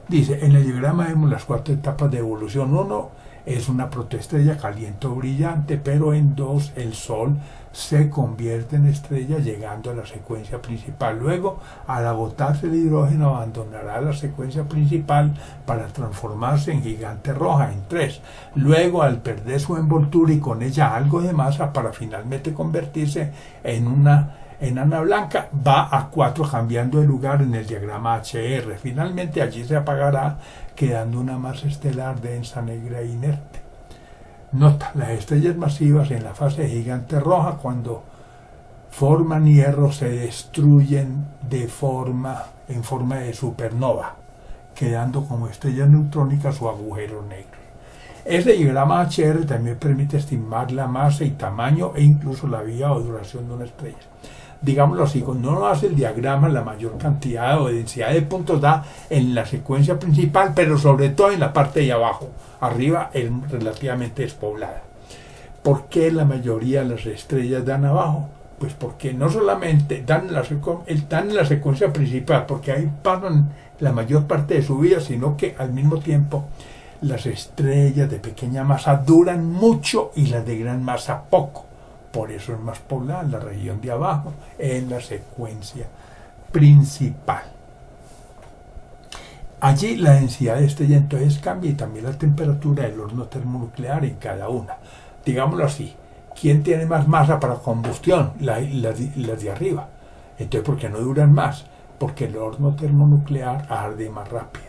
Dice, en el diagrama vemos las 4 etapas de evolución. 1 es una protoestrella caliente o brillante, pero en 2 el Sol se convierte en estrella llegando a la secuencia principal. Luego, al agotarse el hidrógeno, abandonará la secuencia principal para transformarse en gigante roja en 3. Luego, al perder su envoltura y con ella algo de masa, para finalmente convertirse en una enana blanca, va a 4 cambiando de lugar en el diagrama HR. Finalmente allí se apagará, quedando una masa estelar densa, negra e inerte. Nota, las estrellas masivas en la fase gigante roja, cuando forman hierro, se destruyen en forma de supernova, quedando como estrellas neutrónicas o agujeros negros. Este diagrama HR también permite estimar la masa y tamaño e incluso la vida o duración de una estrella. Digámoslo así, cuando uno hace el diagrama, la mayor cantidad o densidad de puntos da en la secuencia principal, pero sobre todo en la parte de abajo. Arriba es relativamente despoblada. ¿Por qué la mayoría de las estrellas dan abajo? Pues porque no solamente dan en la secuencia principal, porque ahí pasan la mayor parte de su vida, sino que al mismo tiempo Las estrellas de pequeña masa duran mucho y las de gran masa poco. Por eso es más poblada la región de abajo en la secuencia principal. Allí la densidad de estrella entonces cambia y también la temperatura del horno termonuclear en cada una. Digámoslo así, ¿quién tiene más masa para combustión? Las de arriba. Entonces, ¿por qué no duran más? Porque el horno termonuclear arde más rápido.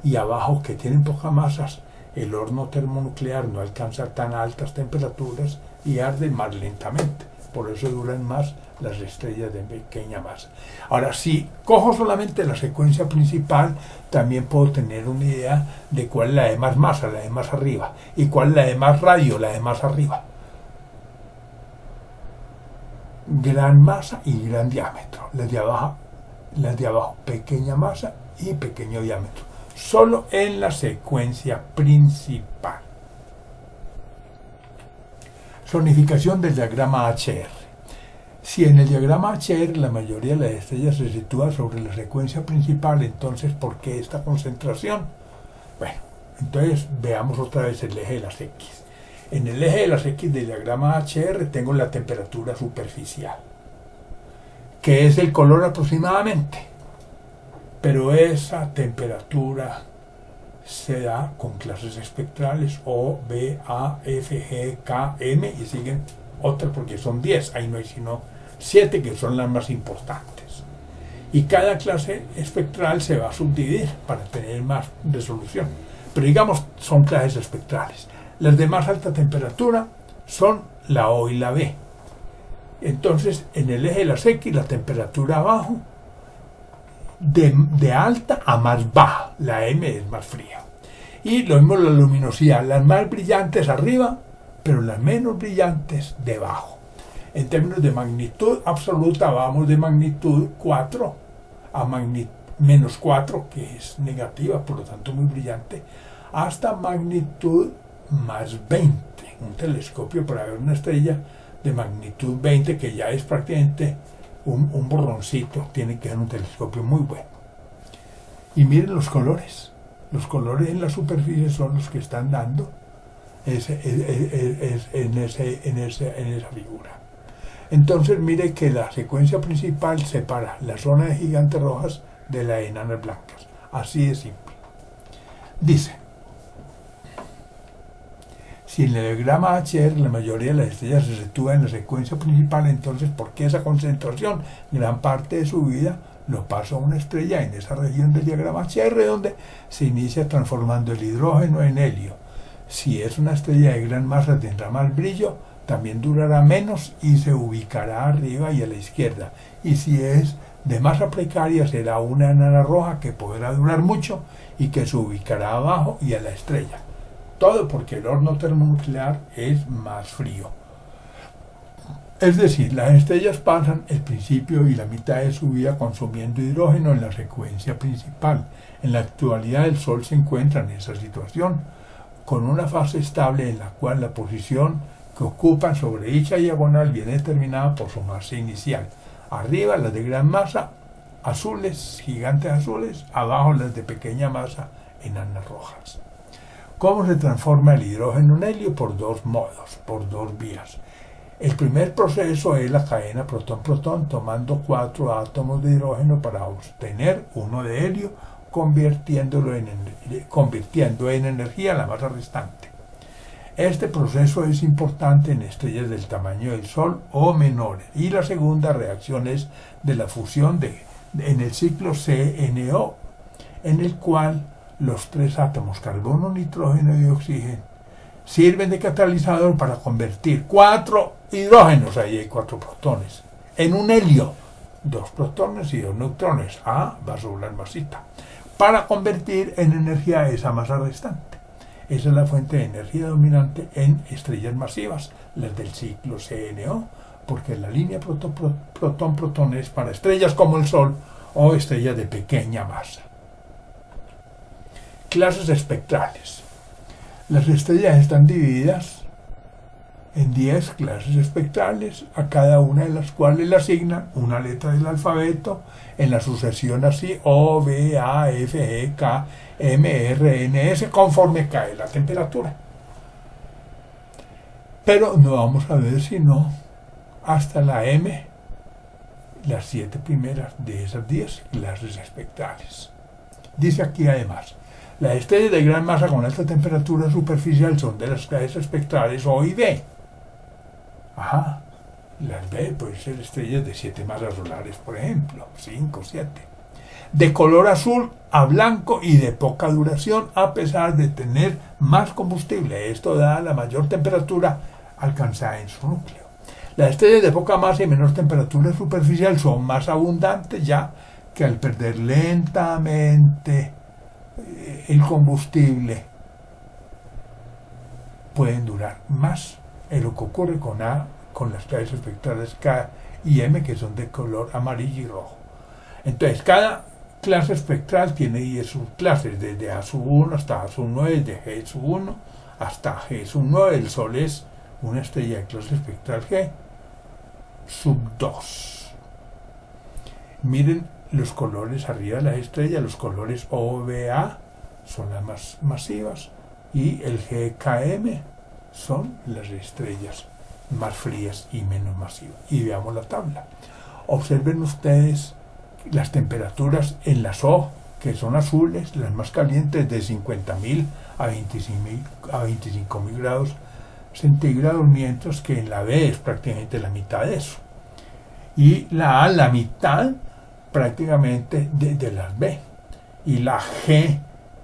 Y abajo, que tienen pocas masas, el horno termonuclear no alcanza tan altas temperaturas y arde más lentamente. Por eso duran más las estrellas de pequeña masa. Ahora, si cojo solamente la secuencia principal, también puedo tener una idea de cuál es la de más masa, la de más arriba, y cuál es la de más radio, la de más arriba. Gran masa y gran diámetro. Las de abajo pequeña masa y pequeño diámetro. Solo en la secuencia principal. Zonificación del diagrama HR. Si en el diagrama HR la mayoría de las estrellas se sitúa sobre la secuencia principal, entonces ¿por qué esta concentración? Bueno, entonces veamos otra vez el eje de las X. En el eje de las X del diagrama HR tengo la temperatura superficial, que es el color aproximadamente. Pero esa temperatura se da con clases espectrales O, B, A, F, G, K, M y siguen otras porque son 10, ahí no hay sino 7 que son las más importantes. Y cada clase espectral se va a subdividir para tener más resolución. Pero digamos, son clases espectrales. Las de más alta temperatura son la O y la B. Entonces, en el eje de las X, la temperatura abajo, de alta a más baja, la M es más fría. Y lo mismo la luminosidad, las más brillantes arriba, pero las menos brillantes debajo. En términos de magnitud absoluta, vamos de magnitud 4 a menos 4, que es negativa, por lo tanto muy brillante, hasta magnitud más 20. Un telescopio para ver una estrella de magnitud 20, que ya es prácticamente un borroncito, tiene que ser un telescopio muy bueno. Y miren los colores. Los colores en la superficie son los que están dando en esa figura. Entonces mire que la secuencia principal separa la zona de gigantes rojas de la de enanas blancas. Así de simple. Dice, si en el diagrama HR la mayoría de las estrellas se sitúa en la secuencia principal, entonces ¿por qué esa concentración? Gran parte de su vida lo pasa a una estrella en esa región del diagrama HR donde se inicia transformando el hidrógeno en helio. Si es una estrella de gran masa tendrá más brillo, también durará menos y se ubicará arriba y a la izquierda. Y si es de masa precaria será una enana roja que podrá durar mucho y que se ubicará abajo y a la estrella. Todo porque el horno termonuclear es más frío. Es decir, las estrellas pasan el principio y la mitad de su vida consumiendo hidrógeno en la secuencia principal. En la actualidad el Sol se encuentra en esa situación, con una fase estable en la cual la posición que ocupan sobre dicha diagonal viene determinada por su masa inicial. Arriba las de gran masa, azules, gigantes azules, abajo las de pequeña masa, enanas rojas. ¿Cómo se transforma el hidrógeno en helio? Por dos modos, por dos vías. El primer proceso es la cadena protón-protón, tomando 4 átomos de hidrógeno para obtener uno de helio, convirtiendo en energía la masa restante. Este proceso es importante en estrellas del tamaño del Sol o menores. Y la segunda reacción es de la fusión en el ciclo CNO, en el cual los 3 átomos, carbono, nitrógeno y oxígeno, sirven de catalizador para convertir 4 hidrógenos, ahí hay 4 protones, en un helio, 2 protones y 2 neutrones, va a sobrar masita, para convertir en energía esa masa restante. Esa es la fuente de energía dominante en estrellas masivas, las del ciclo CNO, porque la línea protón-protón es para estrellas como el Sol o estrellas de pequeña masa. Clases espectrales. Las estrellas están divididas en 10 clases espectrales, a cada una de las cuales le asignan una letra del alfabeto en la sucesión así: O, B, A, F, G, K, M, R, N, S, conforme cae la temperatura. Pero no vamos a ver sino hasta la M, las 7 primeras de esas 10 clases espectrales. Dice aquí además: las estrellas de gran masa con alta temperatura superficial son de las clases espectrales O y B. Ajá, las B pueden ser estrellas de 7 masas solares, por ejemplo, 5, 7. De color azul a blanco y de poca duración, a pesar de tener más combustible. Esto da la mayor temperatura alcanzada en su núcleo. Las estrellas de poca masa y menor temperatura superficial son más abundantes, ya que al perder lentamente el combustible pueden durar más. Es lo que ocurre con las clases espectrales K y M, que son de color amarillo y rojo. Entonces, cada clase espectral tiene 10 subclases, desde A1 hasta A9, desde G1 hasta G9. El Sol es una estrella de clase espectral G2. Miren los colores arriba de las estrellas. Los colores OVA son las más masivas y el GKM son las estrellas más frías y menos masivas. Y veamos la tabla. Observen ustedes las temperaturas en las O, que son azules, las más calientes, de 50.000 a 25.000 grados centígrados, mientras que en la B es prácticamente la mitad de eso. Y la A, la mitad prácticamente de las B. Y la G,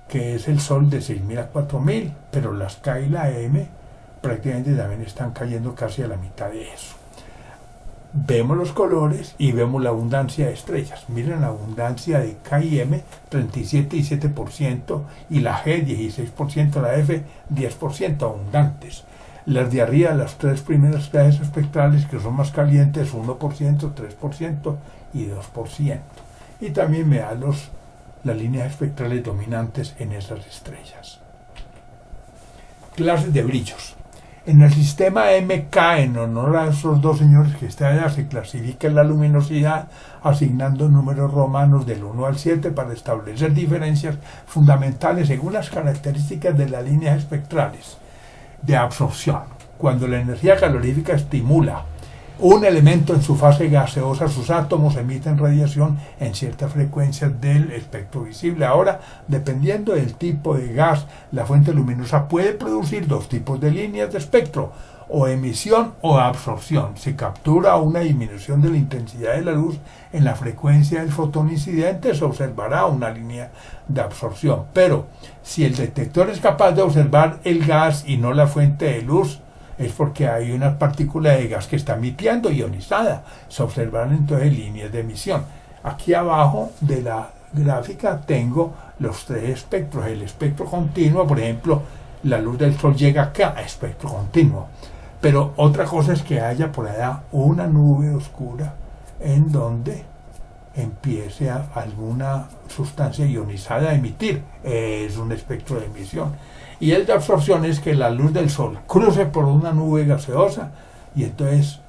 que es el Sol, de 6.000 a 4.000, pero las K y la M prácticamente también están cayendo casi a la mitad de eso. Vemos los colores y vemos la abundancia de estrellas. Miren la abundancia de K y M, 37,7%, y la G, 16%, la F, 10% abundantes. Las de arriba, las 3 primeras clases espectrales, que son más calientes, 1%, 3% y 2%. Y también me da las líneas espectrales dominantes en esas estrellas. Clases de brillos. En el sistema MK, en honor a esos dos señores que están allá, se clasifica la luminosidad asignando números romanos del 1 al 7 para establecer diferencias fundamentales según las características de las líneas espectrales de absorción. Cuando la energía calorífica estimula un elemento en su fase gaseosa, sus átomos emiten radiación en ciertas frecuencias del espectro visible. Ahora, dependiendo del tipo de gas, la fuente luminosa puede producir dos tipos de líneas de espectro: o emisión o absorción. Si captura una disminución de la intensidad de la luz en la frecuencia del fotón incidente, se observará una línea de absorción. Pero si el detector es capaz de observar el gas y no la fuente de luz, es porque hay una partícula de gas que está emitiendo ionizada. Se observan entonces líneas de emisión. Aquí abajo de la gráfica tengo los 3 espectros. El espectro continuo, por ejemplo, la luz del Sol llega acá a espectro continuo. Pero otra cosa es que haya por allá una nube oscura en donde empiece alguna sustancia ionizada a emitir. Es un espectro de emisión. Y el de absorción es que la luz del Sol cruce por una nube gaseosa y entonces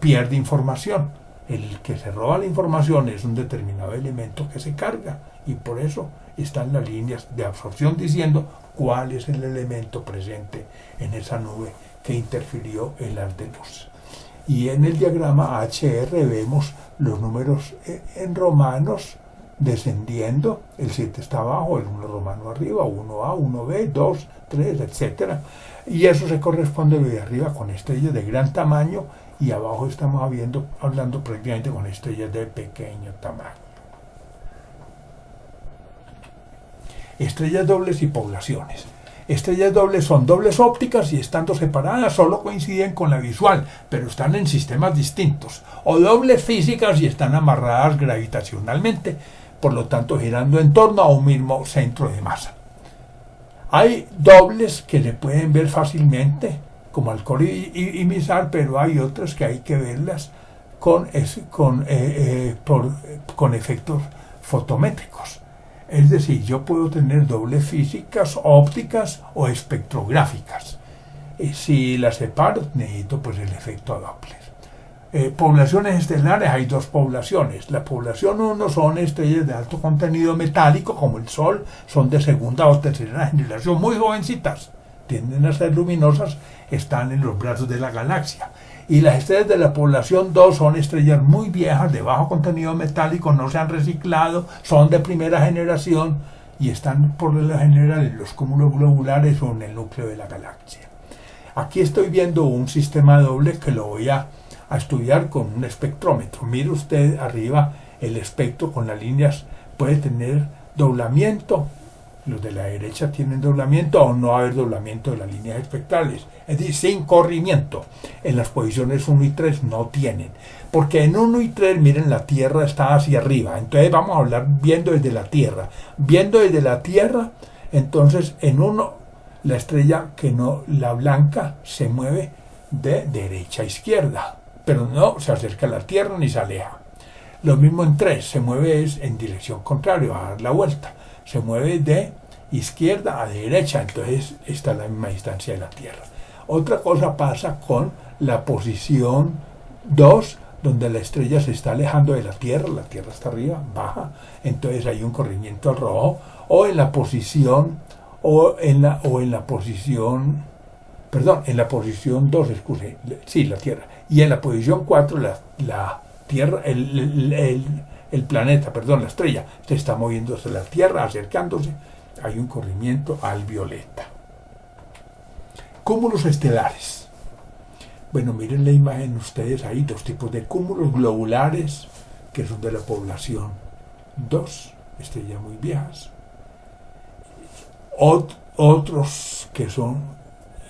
pierde información. El que se roba la información es un determinado elemento que se carga, y por eso están las líneas de absorción diciendo cuál es el elemento presente en esa nube que interfirió el haz de luz. Y en el diagrama HR vemos los números en romanos descendiendo. El 7 está abajo, el 1 romano arriba, 1A, 1B, 2, 3, etc. Y eso se corresponde de arriba con estrellas de gran tamaño, y abajo estamos hablando prácticamente con estrellas de pequeño tamaño. Estrellas dobles y poblaciones. Estrellas dobles son dobles ópticas y, estando separadas, solo coinciden con la visual, pero están en sistemas distintos. O dobles físicas y están amarradas gravitacionalmente, por lo tanto girando en torno a un mismo centro de masa. Hay dobles que se pueden ver fácilmente, como Alcor y Mizar, pero hay otras que hay que verlas con efectos fotométricos. Es decir, yo puedo tener dobles físicas, ópticas o espectrográficas. Si las separo, necesito pues el efecto Doppler. Poblaciones estelares, hay dos poblaciones. La población 1 son estrellas de alto contenido metálico, como el Sol, son de segunda o tercera generación, muy jovencitas, tienden a ser luminosas, están en los brazos de la galaxia. Y las estrellas de la población 2 son estrellas muy viejas, de bajo contenido metálico, no se han reciclado, son de primera generación y están por lo general en los cúmulos globulares o en el núcleo de la galaxia. Aquí estoy viendo un sistema doble que lo voy a estudiar con un espectrómetro. Mire usted arriba el espectro con las líneas, puede tener doblamiento. Los de la derecha tienen doblamiento o no va a haber doblamiento de las líneas espectrales, es decir, sin corrimiento. En las posiciones 1 y 3 no tienen, porque en 1 y 3, miren, la Tierra está hacia arriba, entonces vamos a hablar viendo desde la Tierra. Viendo desde la Tierra, entonces en 1, la estrella que no, la blanca, se mueve de derecha a izquierda, pero no se acerca a la Tierra ni se aleja. Lo mismo en 3, se mueve en dirección contraria, va a dar la vuelta. Se mueve de izquierda a derecha, entonces está a la misma distancia de la Tierra. Otra cosa pasa con la posición 2, donde la estrella se está alejando de la Tierra está arriba, baja, entonces hay un corrimiento al rojo, o en la posición, en la posición 2, sí, la Tierra, y en la posición 4 la Tierra, el planeta, la estrella, se está moviendo hacia la Tierra, acercándose, hay un corrimiento al violeta. Cúmulos estelares. Bueno, miren la imagen ustedes, hay dos tipos de cúmulos globulares, que son de la población 2, estrellas muy viejas. Otros que son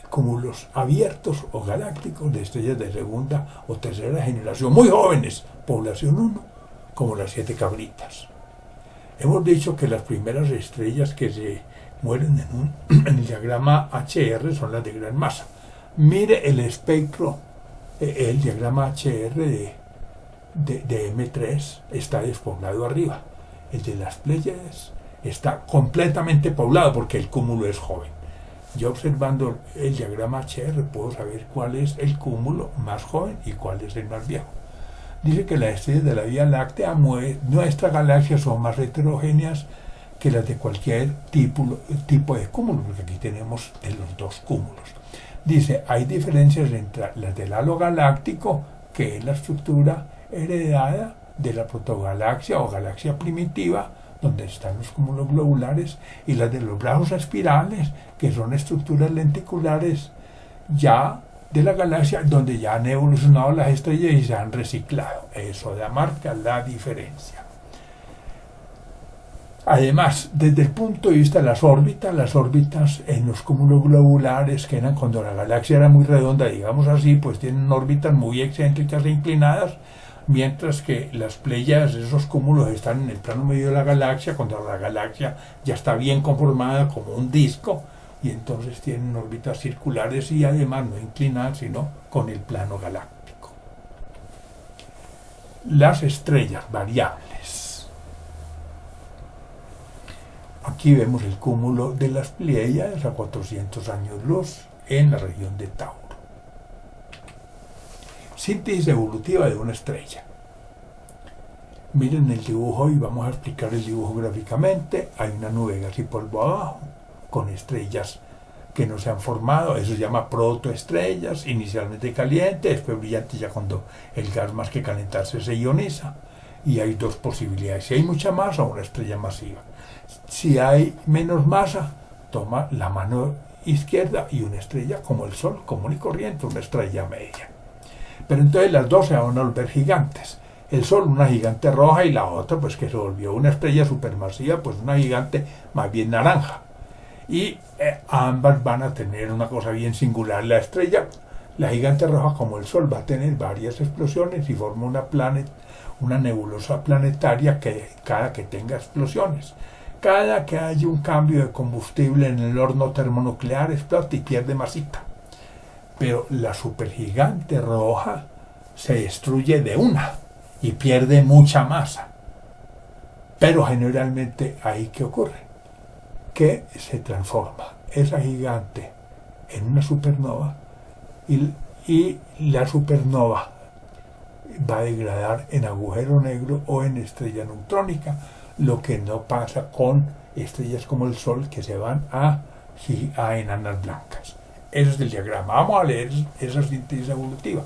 cúmulos abiertos o galácticos de estrellas de segunda o tercera generación, muy jóvenes, población 1, como las 7 cabritas. Hemos dicho que las primeras estrellas que se mueren en el diagrama HR son las de gran masa. Mire el espectro, el diagrama HR de M3 está despoblado arriba. El de las Pléyades está completamente poblado porque el cúmulo es joven. Yo observando el diagrama HR puedo saber cuál es el cúmulo más joven y cuál es el más viejo. Dice que las estrellas de la Vía Láctea, nuestra galaxia, son más heterogéneas que las de cualquier tipo de cúmulo, porque aquí tenemos los dos cúmulos. Dice, hay diferencias entre las del halo galáctico, que es la estructura heredada de la protogalaxia o galaxia primitiva, donde están los cúmulos globulares, y las de los brazos espirales, que son estructuras lenticulares ya de la galaxia, donde ya han evolucionado las estrellas y se han reciclado. Eso ya marca la diferencia. Además, desde el punto de vista de las órbitas en los cúmulos globulares, que eran cuando la galaxia era muy redonda, digamos así, pues tienen órbitas muy excéntricas e inclinadas, mientras que las Pléyades, esos cúmulos, están en el plano medio de la galaxia, cuando la galaxia ya está bien conformada como un disco, y entonces tienen órbitas circulares y además no inclinadas, sino con el plano galáctico. Las estrellas variables. Aquí vemos el cúmulo de las Pléyades a 400 años luz en la región de Tauro. Síntesis evolutiva de una estrella. Miren el dibujo y vamos a explicar el dibujo gráficamente. Hay una nube de gas y polvo abajo, con estrellas que no se han formado, eso se llama protoestrellas, inicialmente caliente, después brillante ya cuando el gas más que calentarse se ioniza, y hay dos posibilidades: si hay mucha masa, una estrella masiva; si hay menos masa, toma la mano izquierda y una estrella como el Sol, común y corriente, una estrella media. Pero entonces las dos se van a volver gigantes. El Sol, una gigante roja, y la otra, pues que se volvió una estrella supermasiva, pues una gigante más bien naranja. Y ambas van a tener una cosa bien singular. La estrella, la gigante roja, como el Sol, va a tener varias explosiones y forma una nebulosa planetaria cada que tenga explosiones. Cada que haya un cambio de combustible en el horno termonuclear, explota y pierde masita. Pero la supergigante roja se destruye de una y pierde mucha masa. Pero generalmente ahí, ¿qué ocurre? Que se transforma esa gigante en una supernova y la supernova va a degradar en agujero negro o en estrella neutrónica, lo que no pasa con estrellas como el Sol, que se van a enanas blancas. Ese es el diagrama. Vamos a leer esa síntesis evolutiva.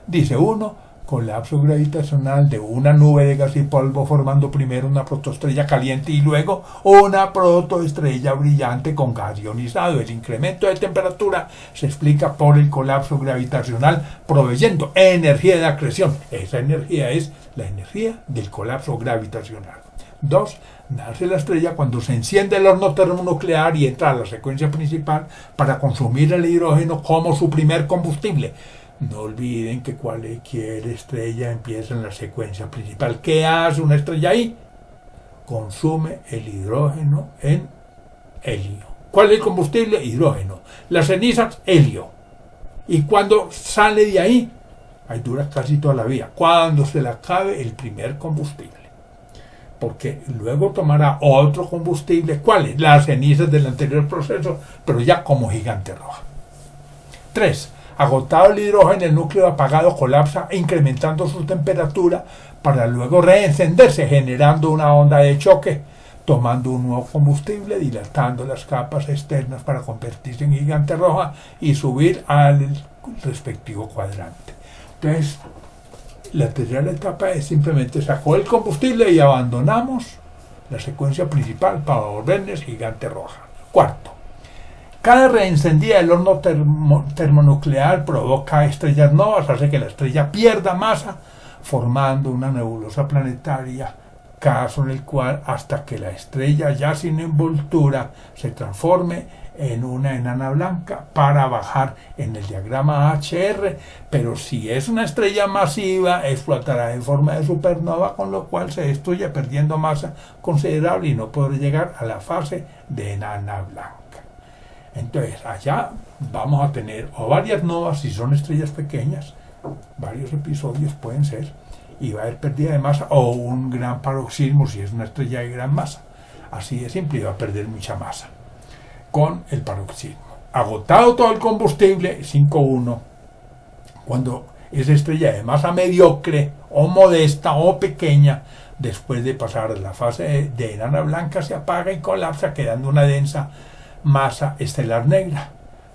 Dice 1. Colapso gravitacional de una nube de gas y polvo formando primero una protoestrella caliente y luego una protoestrella brillante con gas ionizado. El incremento de temperatura se explica por el colapso gravitacional proveyendo energía de acreción. Esa energía es la energía del colapso gravitacional. 2. Nace la estrella cuando se enciende el horno termonuclear y entra a la secuencia principal para consumir el hidrógeno como su primer combustible. No olviden que cualquier estrella empieza en la secuencia principal. ¿Qué hace una estrella ahí? Consume el hidrógeno en helio. ¿Cuál es el combustible? Hidrógeno. Las cenizas, helio. Y cuando sale de ahí dura casi toda la vida. Cuando se le acabe el primer combustible. Porque luego tomará otro combustible. ¿Cuál es? Las cenizas del anterior proceso, pero ya como gigante roja. 3. Agotado el hidrógeno, el núcleo apagado colapsa incrementando su temperatura para luego reencenderse generando una onda de choque, tomando un nuevo combustible, dilatando las capas externas para convertirse en gigante roja y subir al respectivo cuadrante. Entonces, la tercera etapa es simplemente sacó el combustible y abandonamos la secuencia principal para volvernos gigante roja. 4. Cada reencendida del horno termonuclear provoca estrellas novas, hace que la estrella pierda masa, formando una nebulosa planetaria, caso en el cual hasta que la estrella ya sin envoltura se transforme en una enana blanca para bajar en el diagrama HR, pero si es una estrella masiva explotará en forma de supernova, con lo cual se destruye perdiendo masa considerable y no podrá llegar a la fase de enana blanca. Entonces allá vamos a tener o varias novas si son estrellas pequeñas, varios episodios pueden ser, y va a haber pérdida de masa, o un gran paroxismo si es una estrella de gran masa. Así de simple, y va a perder mucha masa con el paroxismo. Agotado todo el combustible, 5.1, cuando esa estrella de masa mediocre o modesta o pequeña, después de pasar a la fase de enana blanca, se apaga y colapsa, quedando una densa masa estelar negra,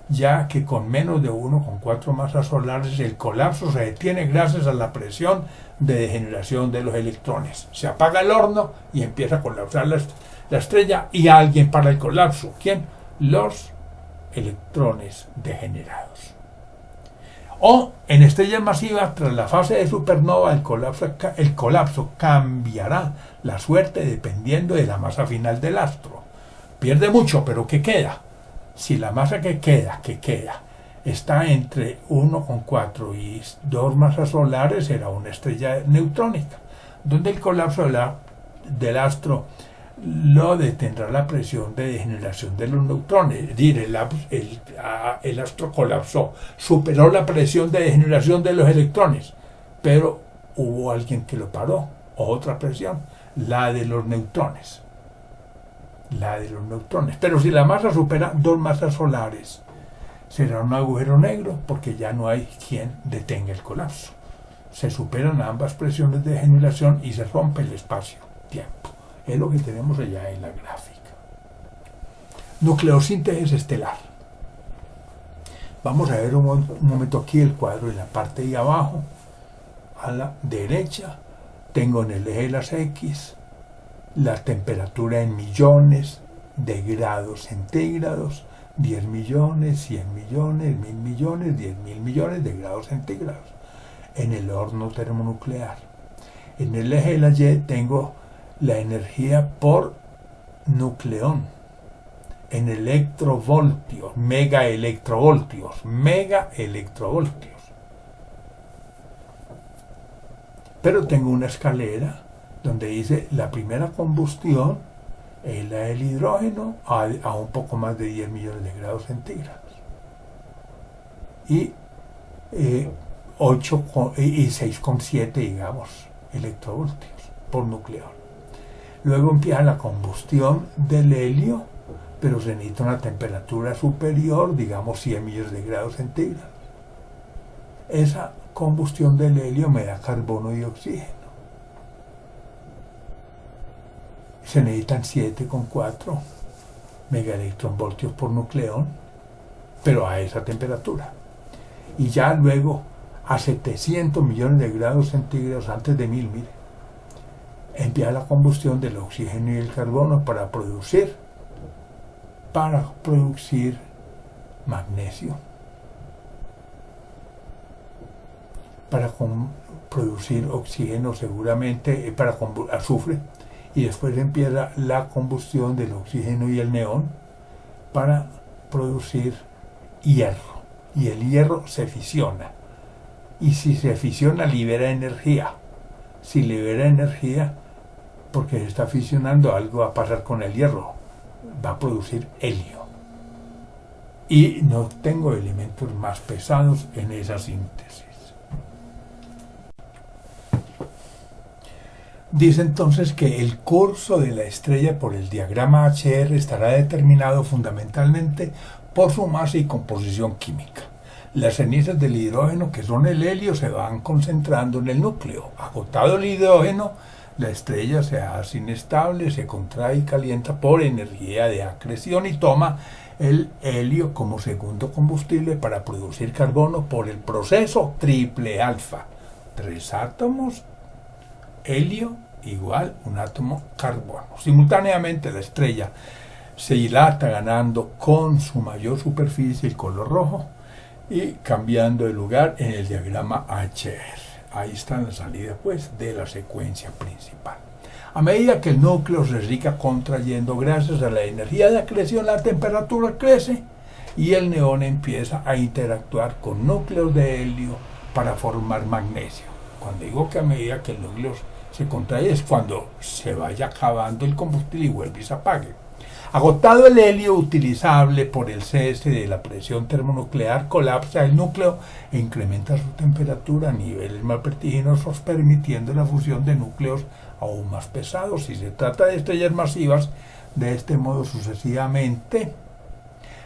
ya que con menos de 1,4 masas solares el colapso se detiene gracias a la presión de degeneración de los electrones. Se apaga el horno y empieza a colapsar la estrella y alguien para el colapso. ¿Quién? Los electrones degenerados. O en estrellas masivas, tras la fase de supernova, el colapso cambiará la suerte dependiendo de la masa final del astro. Pierde mucho, pero ¿qué queda? Si la masa que queda está entre 1,4 y 2 masas solares, será una estrella neutrónica, donde el colapso del astro lo detendrá la presión de degeneración de los neutrones. Es decir, el astro colapsó, superó la presión de degeneración de los electrones, pero hubo alguien que lo paró, otra presión, la de los neutrones. Pero si la masa supera 2 masas solares, será un agujero negro, porque ya no hay quien detenga el colapso. Se superan ambas presiones de degeneración y se rompe el espacio-tiempo. Es lo que tenemos allá en la gráfica. Nucleosíntesis estelar. Vamos a ver un momento aquí el cuadro en la parte de abajo. A la derecha tengo en el eje de las X la temperatura en millones de grados centígrados, 10 millones, 100 millones, 1000 millones, 10.000 millones de grados centígrados en el horno termonuclear. En el eje de la Y tengo la energía por nucleón en electrovoltios, megaelectrovoltios. Pero tengo una escalera donde dice la primera combustión es la del hidrógeno a un poco más de 10 millones de grados centígrados. Y 6,7, digamos, electrovoltios por nucleón. Luego empieza la combustión del helio pero se necesita una temperatura superior, digamos 100 millones de grados centígrados. Esa combustión del helio me da carbono y oxígeno. Se necesitan 7,4 megaelectronvoltios por nucleón, pero a esa temperatura. Y ya luego a 700 millones de grados centígrados, antes de 1000, mire, empieza la combustión del oxígeno y el carbono para producir magnesio, para producir oxígeno seguramente, para azufre, y después empieza la combustión del oxígeno y el neón para producir hierro, y el hierro se fisiona, y si se fisiona libera energía. Si libera energía, porque se está fisionando, algo va a pasar con el hierro, va a producir helio. Y no tengo elementos más pesados en esa síntesis. Dice entonces que el curso de la estrella por el diagrama HR estará determinado fundamentalmente por su masa y composición química. Las cenizas del hidrógeno, que son el helio, se van concentrando en el núcleo. Agotado el hidrógeno, la estrella se hace inestable, se contrae y calienta por energía de acreción y toma el helio como segundo combustible para producir carbono por el proceso triple alfa. 3 átomos, helio igual un átomo carbono. Simultáneamente la estrella se dilata ganando con su mayor superficie el color rojo y cambiando de lugar en el diagrama HR. Ahí está la salida pues de la secuencia principal. A medida que el núcleo se siga contrayendo gracias a la energía de acreción, la temperatura crece y el neón empieza a interactuar con núcleos de helio para formar magnesio. Cuando digo que a medida que el núcleo se contrae es cuando se vaya acabando el combustible y vuelve y se apague. Agotado el helio utilizable por el cese de la presión termonuclear, colapsa el núcleo e incrementa su temperatura a niveles más vertiginosos, permitiendo la fusión de núcleos aún más pesados. Si se trata de estrellas masivas, de este modo sucesivamente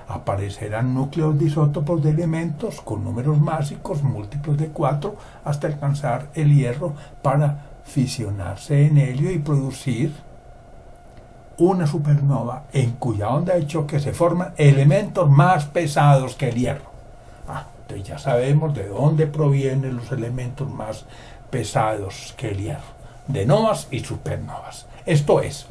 aparecerán núcleos de isótopos de elementos con números másicos múltiplos de 4 hasta alcanzar el hierro para fisionarse en helio y producir una supernova en cuya onda de choque se forman elementos más pesados que el hierro. Entonces ya sabemos de dónde provienen los elementos más pesados que el hierro, de novas y supernovas. Esto es,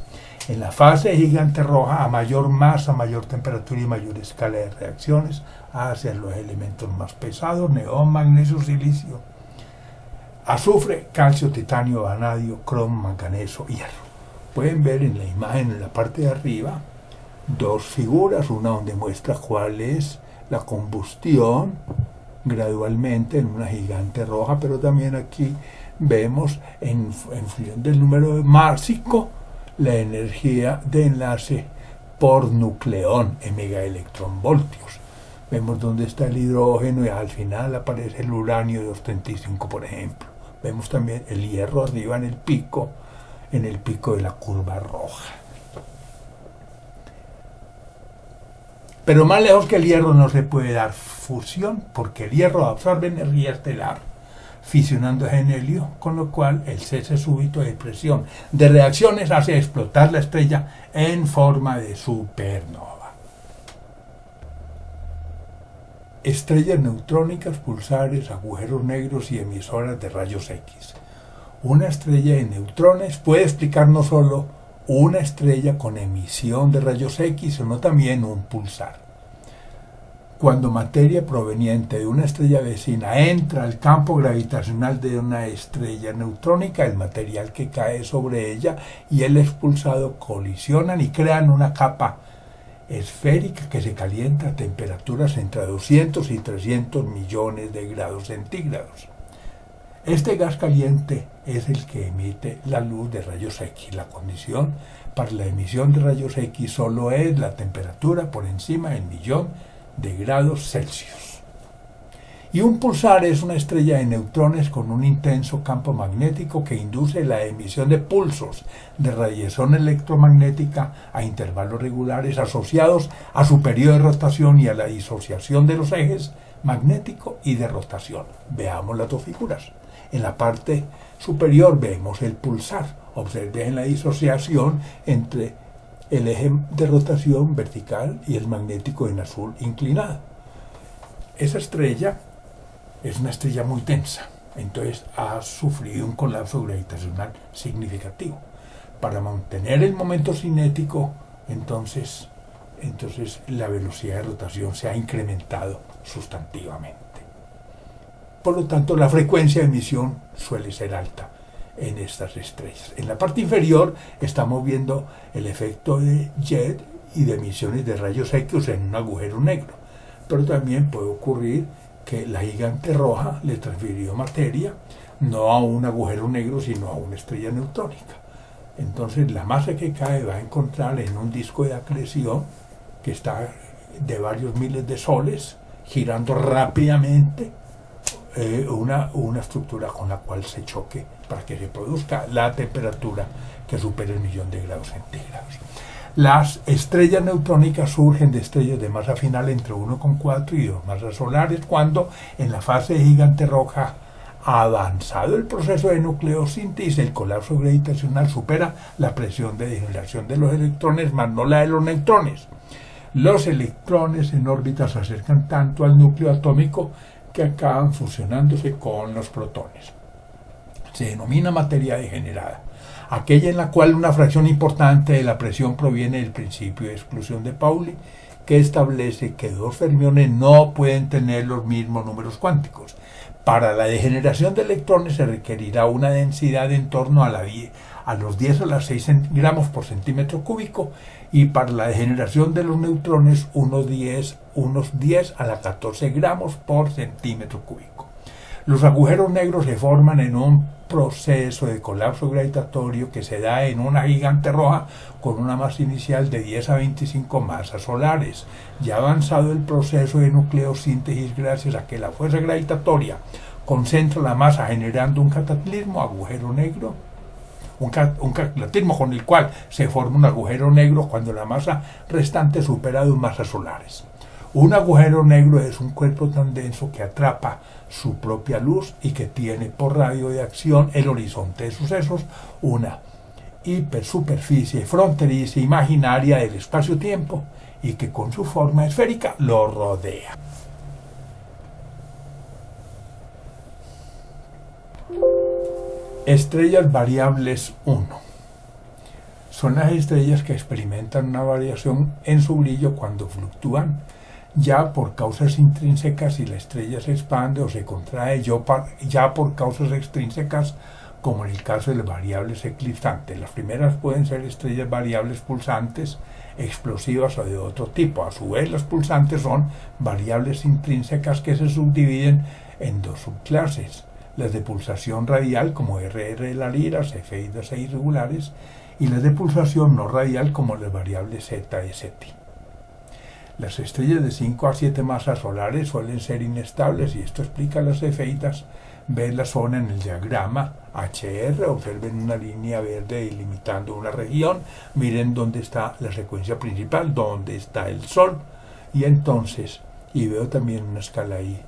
en la fase gigante roja, a mayor masa, mayor temperatura y mayor escala de reacciones, hacia los elementos más pesados: neón, magnesio, silicio, azufre, calcio, titanio, vanadio, cromo, manganeso, hierro. Pueden ver en la imagen, en la parte de arriba, dos figuras, una donde muestra cuál es la combustión gradualmente en una gigante roja, pero también aquí vemos en función del número másico la energía de enlace por nucleón en megaelectronvoltios. Vemos dónde está el hidrógeno y al final aparece el uranio de 235, por ejemplo. Vemos también el hierro arriba en el pico de la curva roja. Pero más lejos que el hierro no se puede dar fusión, porque el hierro absorbe energía estelar fisionando en helio, con lo cual el cese súbito de presión de reacciones hace explotar la estrella en forma de supernova. Estrellas neutrónicas, pulsares, agujeros negros y emisoras de rayos X. Una estrella de neutrones puede explicar no solo una estrella con emisión de rayos X, sino también un pulsar. Cuando materia proveniente de una estrella vecina entra al campo gravitacional de una estrella neutrónica, el material que cae sobre ella y el expulsado colisionan y crean una capa esférica que se calienta a temperaturas entre 200 y 300 millones de grados centígrados. Este gas caliente es el que emite la luz de rayos X. La condición para la emisión de rayos X solo es la temperatura por encima del 1.000.000 de grados Celsius. Y un pulsar es una estrella de neutrones con un intenso campo magnético que induce la emisión de pulsos de radiación electromagnética a intervalos regulares asociados a su periodo de rotación y a la disociación de los ejes magnético y de rotación. Veamos las dos figuras. En la parte superior vemos el pulsar. Observen la disociación entre el eje de rotación vertical y el magnético en azul inclinado. Esa estrella es una estrella muy densa, entonces ha sufrido un colapso gravitacional significativo. Para mantener el momento cinético, entonces la velocidad de rotación se ha incrementado sustantivamente. Por lo tanto, la frecuencia de emisión suele ser alta en estas estrellas. En la parte inferior estamos viendo el efecto de jet y de emisiones de rayos X en un agujero negro, pero también puede ocurrir que la gigante roja le transfirió materia no a un agujero negro sino a una estrella neutrónica. Entonces la masa que cae va a encontrar en un disco de acreción que está de varios miles de soles girando rápidamente una estructura con la cual se choque para que se produzca la temperatura que supere el 1.000.000 de grados centígrados. Las estrellas neutrónicas surgen de estrellas de masa final entre 1,4 y 2 masas solares cuando en la fase de gigante roja avanzado el proceso de nucleosíntesis, el colapso gravitacional supera la presión de degeneración de los electrones más no la de los neutrones. Los electrones en órbita se acercan tanto al núcleo atómico que acaban fusionándose con los protones. Se denomina materia degenerada, aquella en la cual una fracción importante de la presión proviene del principio de exclusión de Pauli, que establece que dos fermiones no pueden tener los mismos números cuánticos. Para la degeneración de electrones se requerirá una densidad en torno a los 10 a la 6 gramos por centímetro cúbico, y para la degeneración de los neutrones unos 10 a la 14 gramos por centímetro cúbico. Los agujeros negros se forman en un proceso de colapso gravitatorio que se da en una gigante roja con una masa inicial de 10 a 25 masas solares. Ya avanzado el proceso de nucleosíntesis gracias a que la fuerza gravitatoria concentra la masa generando un cataclismo, agujero negro, un cataclismo con el cual se forma un agujero negro cuando la masa restante supera 2 masas solares. Un agujero negro es un cuerpo tan denso que atrapa su propia luz y que tiene por radio de acción el horizonte de sucesos, una hipersuperficie fronteriza imaginaria del espacio-tiempo, y que con su forma esférica lo rodea. Estrellas variables 1. Son las estrellas que experimentan una variación en su brillo cuando fluctúan, ya por causas intrínsecas si la estrella se expande o se contrae, ya por causas extrínsecas como en el caso de las variables eclipsantes. Las primeras pueden ser estrellas variables pulsantes, explosivas o de otro tipo. A su vez, las pulsantes son variables intrínsecas que se subdividen en dos subclases: las de pulsación radial como RR de la Lira, cefeidas e irregulares, y las de pulsación no radial como las variables Z y SETI. Las estrellas de 5 a 7 masas solares suelen ser inestables y esto explica las cefeidas. Ven la zona en el diagrama HR, observen una línea verde delimitando una región, miren dónde está la secuencia principal, dónde está el Sol, y veo también una escala ahí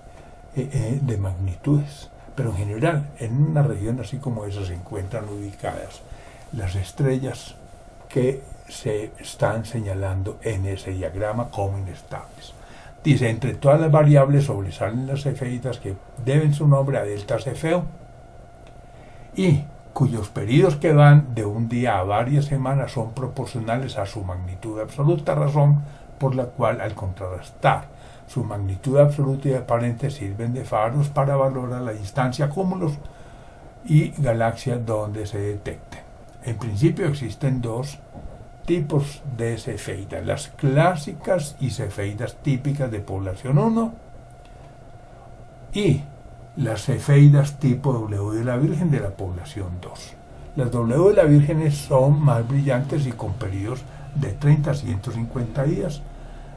de magnitudes. Pero en general, en una región así como esa se encuentran ubicadas las estrellas que se están señalando en ese diagrama como inestables. Dice, entre todas las variables sobresalen las cefeidas que deben su nombre a delta Cefeo y cuyos periodos que van de un día a varias semanas son proporcionales a su magnitud absoluta, razón por la cual, al contrarrestar su magnitud absoluta y aparente, sirven de faros para valorar la distancia a cúmulos y galaxias donde se detecten. En principio existen dos tipos de cefeidas: las clásicas y cefeidas típicas de población 1 y las cefeidas tipo W de la Virgen de la población 2. Las W de la Virgen son más brillantes y con periodos de 30 a 150 días.